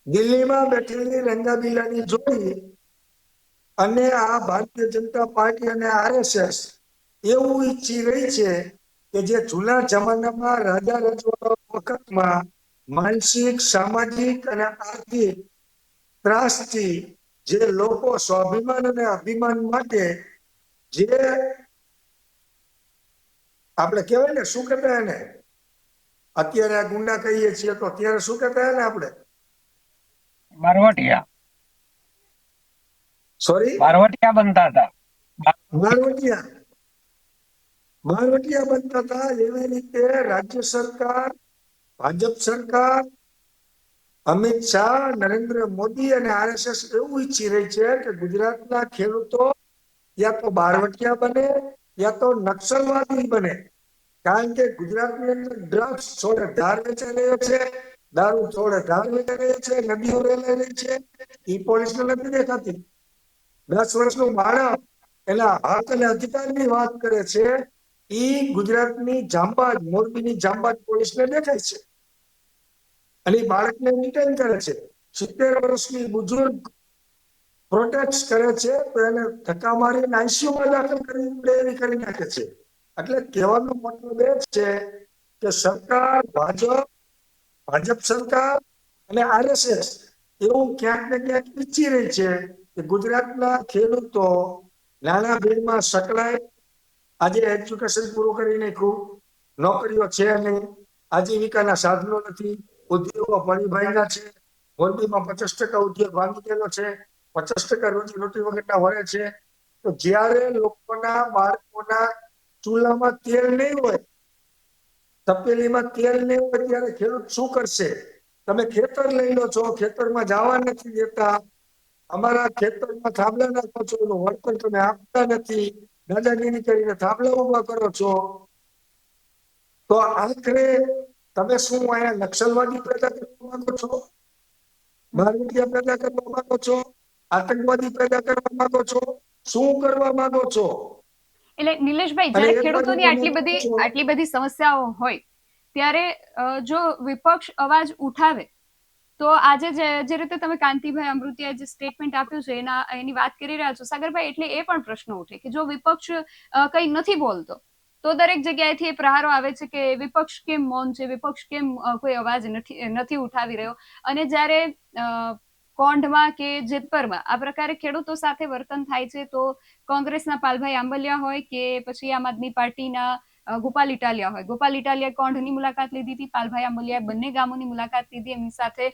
દિલ્હીમાં બેઠેલી રંગાબીલાની જોડી અને આ ભારતીય જનતા પાર્ટી અને આરએસએસ એવું ઈચ્છી રહી છે કે જે જૂના જમાનામાં રાજા રજવાડા વખતમાં માનસિક, સામાજિક અને આર્થિક ત્રાસથી જે લોકો સ્વાભિમાન અને અભિમાન માટે જે આપણે કહેવાય ને, શું કહેતા એને અત્યારે આ ગુંડા કહીએ છીએ, તો અત્યારે શું કહેતા એને આપણે? બારવટિયા સોરી, બારવટિયા બનતા હતા. બારવટિયા બનતા હતા. એવી રીતે રાજ્ય સરકાર, ભાજપ સરકાર, અમિત શાહ, નરેન્દ્ર મોદી અને આરએસએસ એવું ઈચ્છી રહી છે કે ગુજરાતના ખેડૂતો યા તો બારવટિયા બને યા તો નક્સલવાદી બને. કારણ કે ગુજરાતની અંદર ડ્રગ્સ છોડે ધાર વેચાઈ રહ્યો છે, દારૂ છોડે ધાર વેચાઈ રહ્યો છે, નદીઓ રેલાઈ રહી છે. એ પોલીસને નથી દેખાતી. 10 વર્ષનું બાળક એના હક અને અધિકારની વાત કરે છે, એ ગુજરાતની જાંબાજ, મોરબીની જાંબાજ પોલીસને દેખાય છે અને બાળકને ડિટેન કરે છે. 70 વર્ષની બુજુર્ગ પ્રોટેસ્ટ કરે છે તો એને ધક્કા મારીને આઈસીયુમાં દાખલ કરી નાખે છે. એટલે કહેવાનો મતલબ એ છે કે સરકાર, ભાજપ સરકાર અને આરએસએસ એવું ક્યાંક ને ક્યાંક ઈચ્છી રહી છે કે ગુજરાતના ખેડૂતો નાના ભીડમાં સંકળાય. આજે એજ્યુકેશન પૂરું કરી નાખ્યું, નોકરીઓ છે નહીં, આજીવિકાના સાધનો નથી, ઉદ્યોગો ફરી ભાંગ્યા છે. મોરબીમાં 50% ઉદ્યોગ ભાંગી ગયેલો છે, 50% રોજી વગરના વળે છે. તો જ્યારે લોકોના બાળકોના ચૂલામાં તેલ નહીં હોય, તપેલીમાં તેલ નહીં હોય, ત્યારે ખેડૂત શું કરશે? તમે ખેતર લઈ લો છો, ખેતરમાં જવા નથી દેતા, અમારા ખેતરમાં થાંભલા નાખો છો, એનું વળતર તમે આપતા નથી, દાદાગીરી કરીને થાંભલા ઉભા કરો છો. તો આખરે તમે શું અહીંયા નક્સલવાદી પેદા કરવા માંગો છો? બારવટિયા પેદા કરવા માંગો છો? આતંકવાદી પેદા કરવા માંગો છો? શું કરવા માંગો છો? એટલે નિલેશભાઈ, અને જ્યારે એક બાજુ ખેડૂતોની તમે કહો છો આટલી બધી સમસ્યાઓ હોય ત્યારે જો વિપક્ષ અવાજ ઉઠાવે તો આજે જે રીતે તમે કાંતિભાઈ અમૃતિયાએ જે સ્ટેટમેન્ટ આપ્યું છે એની વાત કરી રહ્યા છો સાગરભાઈ, એટલે એ પણ પ્રશ્ન ઉઠે કે જો વિપક્ષ કંઈ નથી બોલતો તો દરેક જગ્યાએથી એ પ્રહારો આવે છે કે વિપક્ષ કેમ મૌન છે, વિપક્ષ કેમ કોઈ અવાજ નથી ઉઠાવી રહ્યો. અને જ્યારે કોંઢમાં કે જેતપરમાં આ પ્રકારે ખેડૂતો સાથે વર્તન થાય છે તો કોંગ્રેસના પાલભાઈ આંબલિયા હોય કે પછી આમ આદમી પાર્ટીના ગોપાલ ઇટાલિયા હોય, ગોપાલ ઇટાલિયા કોંઢની મુલાકાત લીધી હતી, પાલભાઈ આંબલિયાએ બંને ગામોની મુલાકાત લીધી, એમની સાથે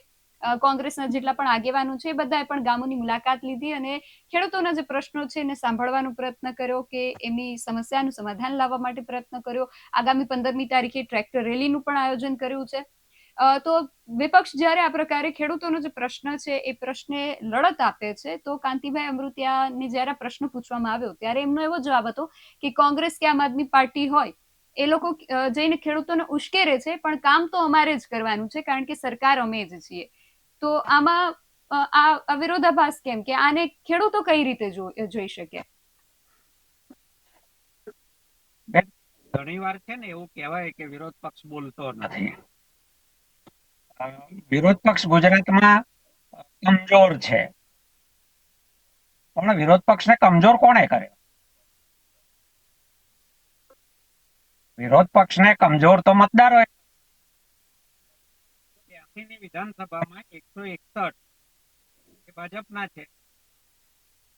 કોંગ્રેસના જેટલા પણ આગેવાનો છે એ બધાએ પણ ગામોની મુલાકાત લીધી અને ખેડૂતોના જે પ્રશ્નો છે એને સાંભળવાનો પ્રયત્ન કર્યો કે એમની સમસ્યાનું સમાધાન લાવવા માટે પ્રયત્ન કર્યો. આગામી 15મી તારીખે ટ્રેક્ટર રેલીનું પણ આયોજન કર્યું છે. તો વિપક્ષ જ્યારે આ પ્રકારે ખેડૂતોનો જે પ્રશ્ન છે એ પ્રશ્ને લડત આપે છે તો કાંતિભાઈ અમૃતિયાને જ્યારે આ પ્રશ્ન પૂછવામાં આવ્યો ત્યારે એમનો એવો જવાબ હતો કે કોંગ્રેસ કે આમ આદમી પાર્ટી હોય એ લોકો જઈને ખેડૂતોને ઉશ્કેરે છે પણ કામ તો અમારે જ કરવાનું છે કારણ કે સરકાર અમે જ છીએ. તો આમાં આ વિરોધાભાસ કેમ કે આને ખેડૂતો કઈ રીતે જોઈ શકે? ઘણી વાર છે ને એવું કહેવાય કે વિરોધ પક્ષ બોલતો નથી. વિરોધ પક્ષ ગુજરાતમાં કમજોર છે, પણ વિરોધ પક્ષને કમજોર કોણે કર્યો? વિરોધ પક્ષને કમજોર તો મતદારો. 82ની વિધાનસભામાં 161 ભાજપના છે,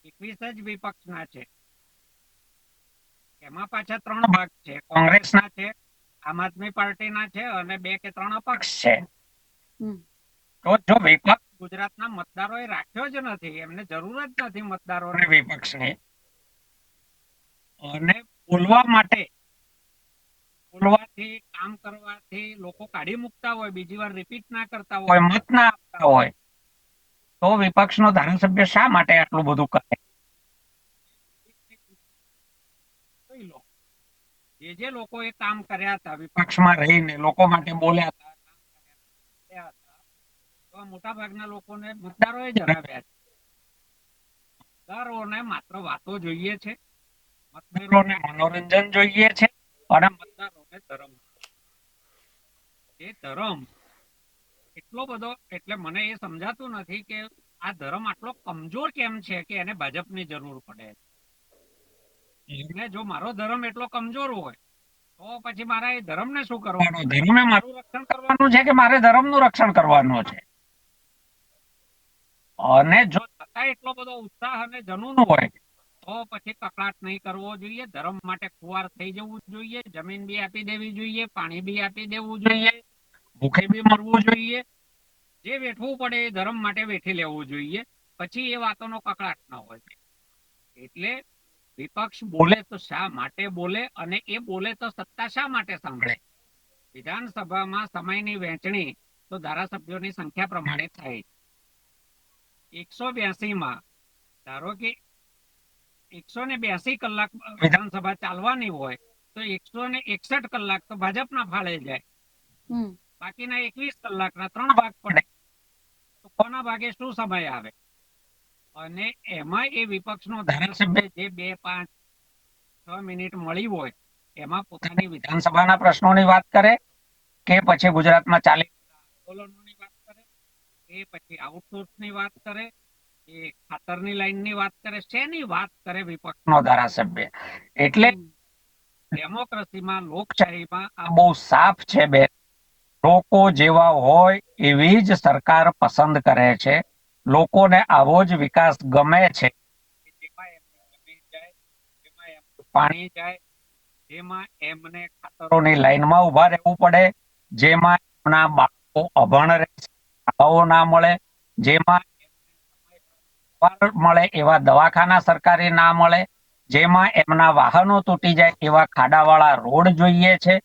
21 જ વિપક્ષના છે. એમાં પાછા 3 ભાગ છે, કોંગ્રેસના છે, આમ આદમી પાર્ટીના છે અને 2 કે 3 અપક્ષ છે. તો જો વિપક્ષ ગુજરાતના મતદારોએ રાખ્યો જ નથી, એમને જરૂર જ નથી મતદારોને વિપક્ષની, અને બોલવાથી કામ કરવાથી લોકો કાઢી મૂકતા હોય, બીજી વાર રિપીટ ના કરતા હોય, મત ના આપતા હોય, તો વિપક્ષનો ધારાસભ્ય શા માટે આટલું બધું કરે? જે લોકોએ કામ કર્યા હતા વિપક્ષમાં રહીને, લોકો માટે બોલ્યા હતા, તો મોટા ભાગના લોકોને મતદારોએ જ હરાવ્યા છે. મતદારોને માત્ર વાતો જોઈએ છે, મતદારોને મનોરંજન જોઈએ છે અને મતદારોને ધર્મ. એ ધર્મ એટલો બધો, એટલે મને એ સમજાતું નથી કે આ ધર્મ આટલો કમજોર કેમ છે કે એને ભાજપની જરૂર પડે. જો મારો ધર્મ એટલો કમજોર હોય તો પછી મારા એ ધર્મને શું કરવાનો? ધર્મે મારું રક્ષણ કરવાનું છે કે મારે ધર્મનું રક્ષણ કરવાનું છે? અને જો છતાં એટલો બધો ઉત્સાહ અને જનૂન હોય તો પછી કકળાટ નહીં કરવો જોઈએ. ધર્મ માટે ખુવાર થઈ જવું જોઈએ, જમીન બી આપી દેવી જોઈએ, પાણી બી આપી દેવું જોઈએ, ભૂખે બી મરવું જોઈએ. જે વેઠવું પડે એ ધર્મ માટે વેઠી લેવું જોઈએ, પછી એ વાતોનો કકળાટ ન હોય. એટલે વિપક્ષ બોલે તો શા માટે બોલે, અને એ બોલે તો સત્તા શા માટે સાંભળે? વિધાનસભામાં સમયની વહેંચણી તો ધારાસભ્યોની સંખ્યા પ્રમાણે થાય. 182માં ધારો કે 182 કલાક વિધાનસભા ચાલવાની હોય તો 161 કલાક તો ભાજપના ફાળે જાય. બાકીના 21 કલાકના 3 ભાગ પડે, તો કોના ભાગે શું સમય આવે? અને એમાં એ વિપક્ષનો ધારાસભ્ય જે 2, 5, 6 મિનિટ મળી હોય એમાં પોતાની વિધાનસભાના પ્રશ્નોની વાત કરે, કે પછી ગુજરાતમાં ચાલે આંદોલનોની વાત કરે, કે પછી આઉટસોર્સની વાત કરે, કે ખાતરની લાઈનની વાત કરે, શેની વાત કરે વિપક્ષનો ધારાસભ્ય? એટલે ડેમોક્રેસીમાં, લોકશાહીમાં આ બહુ સાફ છે બે. લોકો જેવા હોય એવી જ સરકાર પસંદ કરે છે. લોકોને આવો જ વિકાસ ગમે છે, જેમાં એમની જમીન જાય, જેમાં એમનું પાણી જાય, જેમાં એમને ખાતરોની લાઈનમાં ઉભા રહેવું પડે, જેમાં એમના બાળકો અભણ રહે, શાળાઓ ના મળે, જેમાં મળે એવા દવાખાના સરકારી ના મળે, જેમાં એમના વાહનો તૂટી જાય એવા ખાડાવાળા રોડ જોઈએ છે.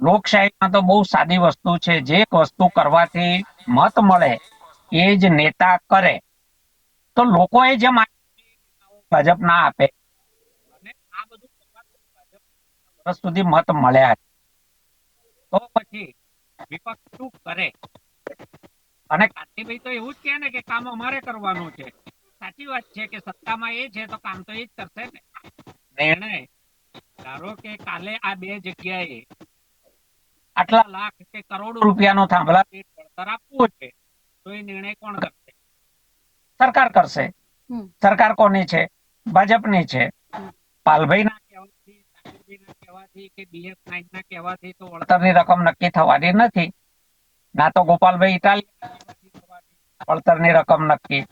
લોકશાહીમાં તો બહુ સાદી વસ્તુ છે, જે વસ્તુ કરવાથી મત મળે એ જ નેતા કરે. તો લોકોએ જે ભાજપ ના આપે, અને આ બધું વર્ષ સુધી મત મળ્યા, તો પછી વિપક્ષ શું કરે? અને કાંતિભાઈ તો એવું જ કહે ને કે કામ અમારે કરવાનું છે. સાચી વાત છે કે સત્તામાં એ છે તો કામ તો એ જ કરશે ને. નિર્ણય ધારો કે કાલે આ 2 જગ્યાએ આટલા લાખ કે કરોડો રૂપિયાનો થાંભલા વળતર આપવું છે, તો એ નિર્ણય કોણ કરશે? સરકાર કરશે. સરકાર કોની છે? ભાજપની છે. પાલભાઈના કહેવાથી, સાગરભાઈના કહેવાથી કે BS9 ના કહેવાથી તો વળતરની રકમ નક્કી થવાની નથી. ના તો ગોપાલભાઈ ઇટાલિયા વળતરની રકમ નક્કી.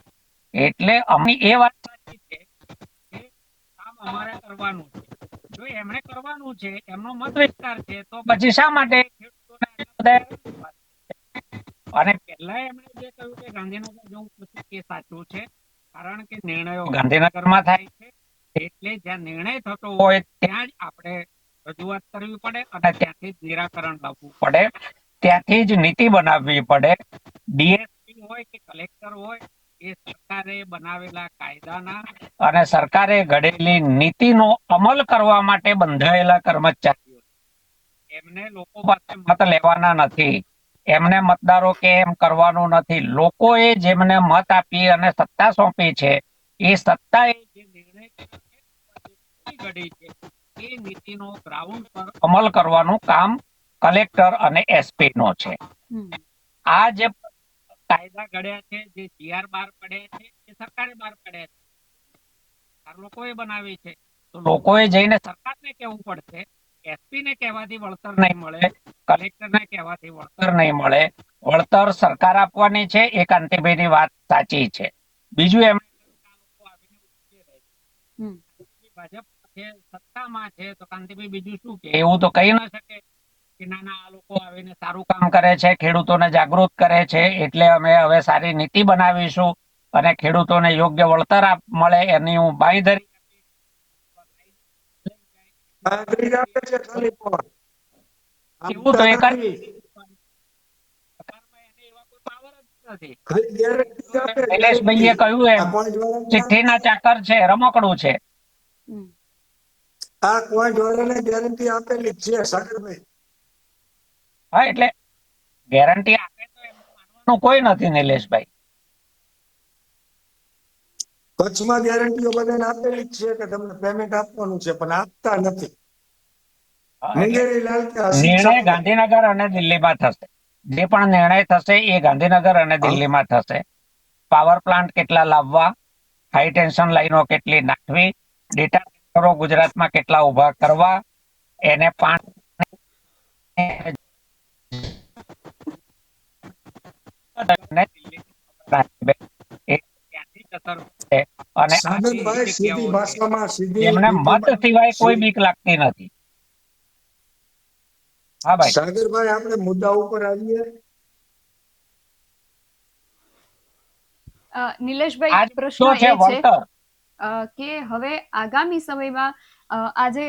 એટલે અમે એ વાત સાચી છે કે કામ અમારે કરવાનું છે. જો એમણે કરવાનું છે, એમનો મત વિસ્તાર છે, તો પછી શા માટે ખેડૂતોને અને પહેલા એમણે જે કહ્યું કે ગાંધીનગર જવું પડશે એ સાચું છે, કારણ કે નિર્ણયો ગાંધીનગરમાં થાય છે, એટલે જ્યાં નિર્ણય થતો હોય ત્યાં જ આપણે રજૂઆત કરવી પડે અને ત્યાંથી જ નિરાકરણ લાવવું પડે, ત્યાંથી જ નીતિ બનાવવી પડે. ડીએસપી હોય કે કલેક્ટર હોય, એ સરકારે બનાવેલા કાયદાના અને સરકારે ઘડેલી નીતિનો અમલ કરવા માટે બંધાયેલા કર્મચારીઓ, એમને લોકો પાસે મત લેવાના નથી, એમને મતદારો કે એમ કરવાનું નથી. લોકોએ જેમને મત આપી અને સત્તા સોંપી છે, એ સત્તાએ જે નિર્ણય કર્યો છે, જે નીતિ ઘડી છે, એ નીતિનો ગ્રાઉન્ડ પર અમલ કરવાનું કામ કલેક્ટર અને એસપી નો છે. આ જે કાયદા ઘડ્યા છે, જે જીઆર બહાર પડ્યા છે, એ સરકારે બહાર પડ્યા છે, લોકોએ બનાવી છે. તો લોકોએ જઈને સરકારને કહેવું પડશે. એસપી ને કહેવાથી વળતર નહીં મળે, કલેક્ટર ને કહેવાથી વળતર નહીં મળે, વળતર સરકાર આપવાની છે. એ કાંતિભાઈ ની વાત સાચી છે. બીજું એમણે કહ્યું કે આ લોકો આવીને ઉશ્કેરે છે. ભાજપ છે, સત્તામાં છે, તો કાંતિભાઈ બીજું શું કે? એવું તો કહી ના શકે કે ના ના, આ લોકો આવીને સારું કામ કરે છે, ખેડૂતોને જાગૃત કરે છે, એટલે અમે હવે સારી નીતિ બનાવીશું અને ખેડૂતોને યોગ્ય વળતર મળે એની હું બાંયધરી બાંધરી આપે છે ખાલી પણ એવું તો આપતા એક જ નથી. સરકારમાં એને એવા કોઈ પાવર જ નથી. ખાલી ગેરંટી આપે, નિલેશભાઈએ ગેરંટી. કહ્યું એમ આ પોઈન્ટ વાળાને ચિઠ્ઠીના ચાકર છે, રમકડું છે. આ પોઈન્ટ વાળાને ગેરંટી આપેલી જ છે સાગરભાઈ. હા, એટલે ગેરંટી આપે તો એમને માનવાનું કોઈ નથી નિલેશભાઈ. કચ્છમાં ગેરંટીઓ બધાને આપેલી જ છે કે તમને પેમેન્ટ આપવાનું છે, પણ આપતા નથી. એટલે મુંગેરી લાલ કે હસીન નિર્ણય સાપડા. ગાંધીનગર અને દિલ્હીમાં થશે. જે પણ નિર્ણય થશે એ ગાંધીનગર અને દિલ્હીમાં થશે. પાવર પ્લાન્ટ કેટલા લાવવા, હાઈ ટેન્શન લાઈનો કેટલી નાખવી, ડેટા સેન્ટરો ગુજરાતમાં કેટલા ઉભા કરવા, એને અને આવી સાગરભાઈ સીધી જગ્યાઓ છે ભાષામાં, સીધી જેમને મત લીટીમાં સિવાય કોઈ બીક લાગતી નથી. હા ભાઈ, સાગરભાઈ આપણે મુદ્દા ઉપર આવીએ. નિલેશભાઈ, આજ પ્રશ્ન મુદ્દો છે એ છે વળતર. કે હવે આગામી સમયમાં આજે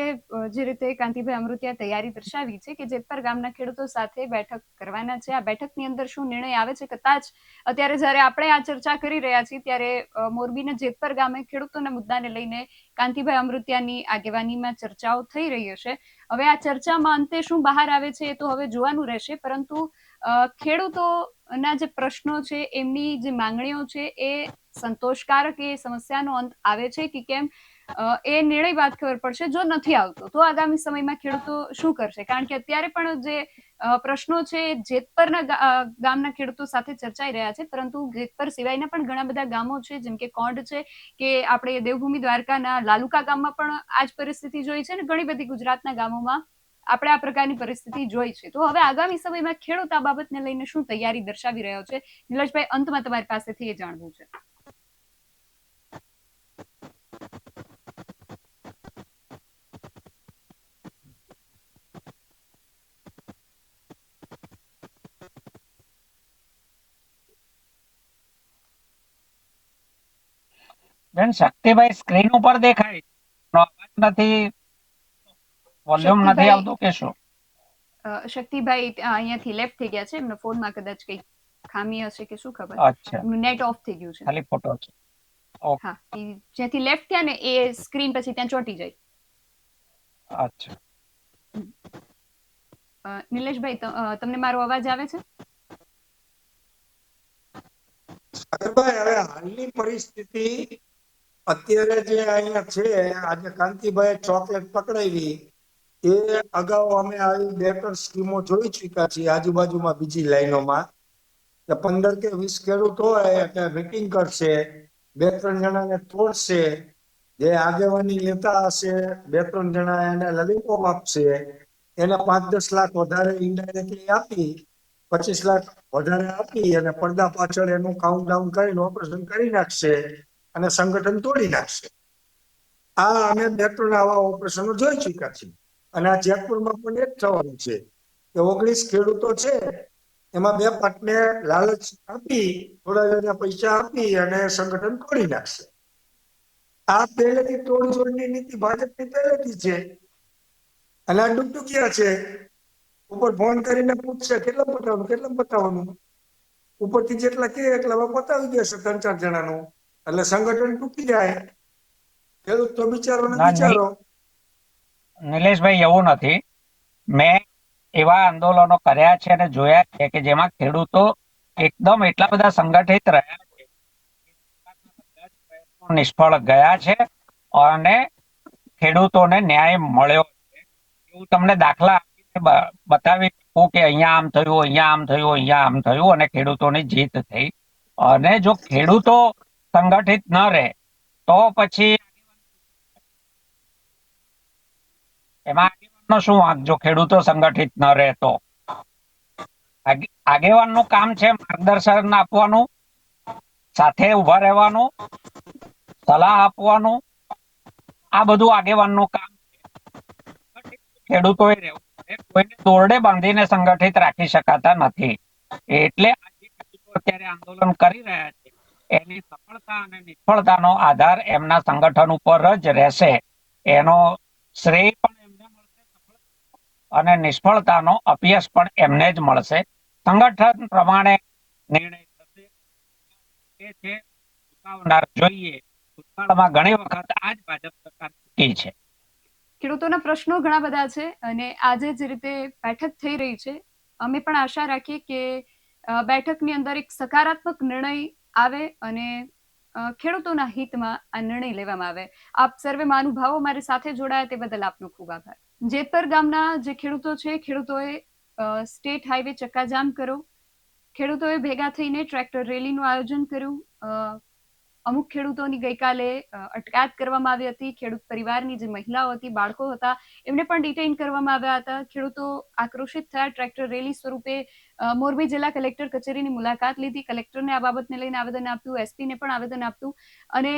જે રીતે કાંતિભાઈ અમૃતિયા તૈયારી દર્શાવી છે કે જેતપર ગામના ખેડૂતો સાથે બેઠક કરવાના છે, આ બેઠકની અંદર શું નિર્ણય આવે છે? કદાચ અત્યારે જ્યારે આપણે આ ચર્ચા કરી રહ્યા છીએ ત્યારે મોરબીના જેતપર ગામે ખેડૂતોના મુદ્દાને લઈને કાંતિભાઈ અમૃતિયાની આગેવાનીમાં ચર્ચાઓ થઈ રહી હશે. હવે આ ચર્ચામાં અંતે શું બહાર આવે છે એ તો હવે જોવાનું રહેશે, પરંતુ ખેડૂતોના જે પ્રશ્નો છે, એમની જે માંગણીઓ છે, એ સંતોષકારક એ સમસ્યાનો અંત આવે છે કે કેમ, એ નિર્ણય બાદ ખબર પડશે. જો નથી આવતો તો આગામી સમયમાં ખેડૂતો શું કરશે? કારણ કે અત્યારે પણ જે પ્રશ્નો છે જેતપરના ગામના ખેડૂતો સાથે ચર્ચાઈ રહ્યા છે, પરંતુ જેતપર સિવાયના પણ ઘણા બધા ગામો છે, જેમ કે કોંઢ છે કે આપણે દેવભૂમિ દ્વારકાના લાલુકા ગામમાં પણ આ જ પરિસ્થિતિ જોઈ છે, ને ઘણી બધી ગુજરાતના ગામોમાં આપણે આ પ્રકારની પરિસ્થિતિ જોઈ છે. તો હવે આગામી સમયમાં ખેડૂત આ બાબતને લઈને શું તૈયારી દર્શાવી રહ્યો છે? નિલેશભાઈ, અંતમાં તમારી પાસેથી એ જાણવું છે. બેન શક્તિભાઈ, સ્ક્રીન ઉપર દેખાય અવાજ નથી, વોલ્યુમ નથી આવતું કે શું? શક્તિભાઈ અહીંયાથી લેફ્ટ થઈ ગયા છે, એમના ફોનમાં કદાચ કઈ ખામી હશે કે શું ખબર. અચ્છા, એમનું નેટ ઓફ થઈ ગયું છે. ખાલી ફોટો છે. હા, જ્યાંથી લેફ્ટ થયા ને એ સ્ક્રીન પછી ત્યાં ચોંટી જાય. અચ્છા, નિલેશભાઈ, તમને મારો અવાજ આવે છે? સાગરભાઈ, હવે હાલની પરિસ્થિતિ અત્યારે જે અહીંયા છે, આજે કાંતિભાઈ ચોકલેટ પકડાવી, એ અગાઉ અમે આવી 2-3 સ્કીમો જોઈ ચૂક્યા છીએ આજુબાજુમાં બીજી લાઈનોમાં, કે 15 કે 20 ખેડૂત હોય એટલે મીટિંગ કરશે, 2-3 જણાને તોડશે, જે આગેવાની લેતા હશે 2-3 જણા એને લલીપોપ આપશે, એને 5-10 લાખ વધારે ઇનડાયરેક્ટલી આપી, 25 લાખ વધારે આપી અને પડદા પાછળ એનું કાઉન્ટડાઉન કરીને ઓપરેશન કરી નાખશે અને સંગઠન તોડી નાખશે. આ અમે 2-3 આવા ઓપરેશનો જોઈ ચૂક્યા છીએ. અને આ જેતપુરમાં પણ એ જ થવાનું છે કે 19 ખેડૂતો છે એમાં બે પાર્ટને લાલચ આપી, થોડા ઘણા પૈસા આપી અને સંગઠન તોડી નાખશે. આ પહેલેથી તોડજોડની નીતિ ભાજપની પહેલેથી છે અને આ ડુગડુગિયા છે. ઉપર ફોન કરીને પૂછશે કેટલા બતાવવાનું ઉપરથી જેટલા કે એટલામાં પતાવી દેશે 3-4 જણાનું, એટલે સંગઠન તૂટી જાય. ખેડૂત તો બિચારો ને બિચારો. નિલેશભાઈ, એવું નથી. મેં એવા આંદોલનો કર્યા છે અને જોયા છે કે જેમાં ખેડૂતો એકદમ એટલા બધા સંગઠિત રહ્યા છે, નિષ્ફળ ગયા છે અને ખેડૂતોને ન્યાય મળ્યો છે. એવું તમને દાખલા આપીને બતાવી શકું કે અહીંયા આમ થયું, અહીંયા આમ થયું, અહીંયા આમ થયું અને ખેડૂતોની જીત થઈ. અને જો ખેડૂતો સંગઠિત ન રહે તો પછી એમાં આગેવાનનો શું વાંક? જો ખેડૂતો સંગઠિત ન રહે તો આગેવાનનું કામ છે માર્ગદર્શન આપવાનું, સાથે ઉભા રહેવાનું, સલાહ આપવાનું. આ બધું આગેવાનનું કામ છે. ખેડૂતોએ રહેવું પડે. કોઈને દોરડે બાંધીને સંગઠિત રાખી શકાતા નથી. એટલે આજે ખેડૂતો અત્યારે આંદોલન કરી રહ્યા છે, એની સફળતા અને નિષ્ફળતાનો આધાર એમના સંગઠન ઉપર જ રહેશે. એનો શ્રેય પણ એમને મળશે અને નિષ્ફળતાનો અપયશ પણ એમને જ મળશે. સંગઠન પ્રમાણે નિર્ણય થશે. એ છે ચૂકવનાર જોઈએ. ભૂતકાળમાં ઘણી વખત આ જ ભાજપ સરકાર ચૂકી છે. ખેડૂતોના પ્રશ્નો ઘણા બધા છે અને આજે જે રીતે બેઠક થઈ રહી છે, અમે પણ આશા રાખીએ કે બેઠકની અંદર એક સકારાત્મક નિર્ણય આવે અને ખેડૂતોના હિતમાં આ નિર્ણય લેવામાં આવે. આપ સર્વે મહાનુભાવો મારી સાથે જોડાયા તે બદલ આપનો ખૂબ આભાર. જેતપર ગામના જે ખેડૂતો છે, ખેડૂતોએ સ્ટેટ હાઈવે ચક્કાજામ કર્યો. ખેડૂતોએ ભેગા થઈને ટ્રેક્ટર રેલીનું આયોજન કર્યું. અમુક ખેડૂતોની ગઈકાલે અટકાયત કરવામાં આવી હતી. ખેડૂત પરિવારની જે મહિલાઓ હતી, બાળકો હતા, એમને પણ ડિટેઇન કરવામાં આવ્યા હતા. ખેડૂતો આક્રોશિત થયા. ટ્રેક્ટર રેલી સ્વરૂપે મોરબી જિલ્લા કલેક્ટર કચેરીની મુલાકાત લીધી. કલેક્ટરને આ બાબતને લઈને આવેદન આપ્યું, એસપીને પણ આવેદન આપ્યું અને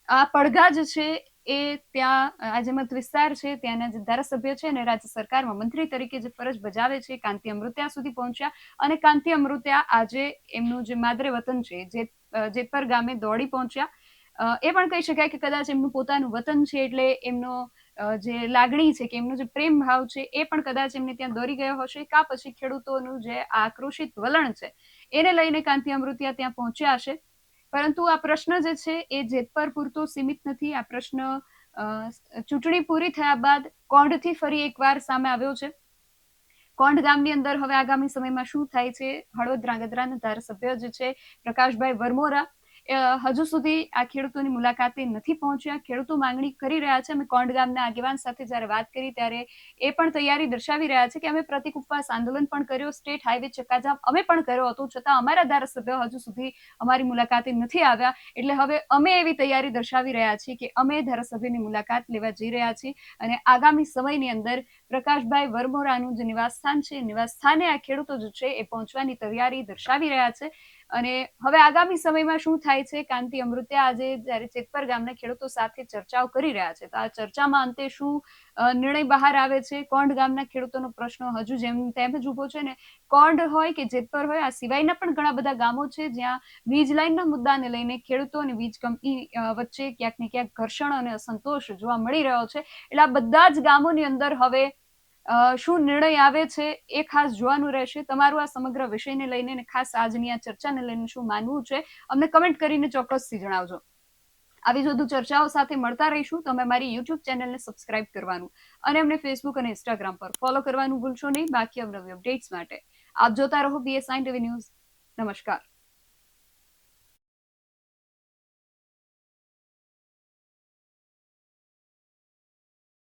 આ પડઘા જે છે એ ત્યાં આ જે મત વિસ્તાર છે ત્યાંના જે ધારાસભ્ય છે અને રાજ્ય સરકારમાં મંત્રી તરીકે જે ફરજ બજાવે છે કાંતિ અમૃત્યા સુધી પહોંચ્યા અને કાંતિ અમૃત્યા આજે એમનું જે માદરે વતન છે જેતપર ગામે દોડી પહોંચ્યા. એ પણ કહી શકાય કે કદાચ એમનું પોતાનું વતન છે એટલે એમનો જે લાગણી છે કે એમનો જે પ્રેમ ભાવ છે એ પણ કદાચ એમને ત્યાં દોરી ગયો હશે, કા પછી ખેડૂતોનું જે આક્રોશિત વલણ છે એને લઈને કાંતિ અમૃત્યા ત્યાં પહોંચ્યા હશે. પરંતુ આ પ્રશ્ન જે છે એ જેતપર પૂરતો સીમિત નથી. આ પ્રશ્ન ચૂંટણી પૂરી થયા બાદ કોંઢથી ફરી એકવાર સામે આવ્યો છે. કોંઢ ગામની અંદર હવે આગામી સમયમાં શું થાય છે? હળવદ ધ્રાંગધ્રાના ધારાસભ્ય જે છે પ્રકાશભાઈ વરમોરા હજુ સુધી આ ખેડૂતોની મુલાકાતે નથી પહોંચ્યા. ખેડૂતો માંગણી કરી રહ્યા છે. અમે કોંઢ ગામના આગેવાન સાથે જયારે વાત કરી ત્યારે એ પણ તૈયારી દર્શાવી રહ્યા છે કે અમે પ્રતિક ઉપવાસ આંદોલન પણ કર્યો, સ્ટેટ હાઈવે ચક્કાજામ અમે પણ કર્યો હતો, છતાં અમારા ધારાસભ્યો હજુ સુધી અમારી મુલાકાતે નથી આવ્યા. એટલે હવે અમે એવી તૈયારી દર્શાવી રહ્યા છીએ કે અમે ધારાસભ્યની મુલાકાત લેવા જઈ રહ્યા છીએ અને આગામી સમયની અંદર પ્રકાશભાઈ વરમોરાનું જે નિવાસસ્થાન છે, નિવાસસ્થાને આ ખેડૂતો જે છે એ પહોંચવાની તૈયારી દર્શાવી રહ્યા છે. અને હવે આગામી સમયમાં શું થાય છે? કાંતિ અમૃત્યા આજે જયારે જેતપર ગામના ખેડૂતો સાથે ચર્ચાઓ કરી રહ્યા છે, તો આ ચર્ચામાં અંતે શું નિર્ણય બહાર આવે છે? કોંઢ ગામના ખેડૂતોનો પ્રશ્ન હજુ જેમ તેમ જ ઉભો છે ને. કોંઢ હોય કે જેતપર હોય, આ સિવાયના પણ ઘણા બધા ગામો છે જ્યાં વીજ લાઈનના મુદ્દાને લઈને ખેડૂતો અને વીજ કંપની વચ્ચે ક્યાંક ને ક્યાંક ઘર્ષણ અને અસંતોષ જોવા મળી રહ્યો છે. એટલે આ બધા જ ગામોની અંદર હવે શું નિર્ણય આવે છે એ ખાસ જોવાનું રહેશે. તમારું આ સમગ્ર વિષયને લઈને અને ખાસ આજની આ ચર્ચાને લઈને શું માનવું છે અમને કમેન્ટ કરીને ચોક્કસથી જણાવજો. આવી જ વધુ ચર્ચાઓ સાથે મળતા રહીશું. તમે મારી યુટ્યુબ ચેનલને સબસ્ક્રાઇબ કરવાનું અને અમને ફેસબુક અને ઇન્સ્ટાગ્રામ પર ફોલો કરવાનું ભૂલશો નહીં. બાકી અવનવી અપડેટ્સ માટે આપ જોતા રહો BS9 TV ન્યૂઝ. નમસ્કાર.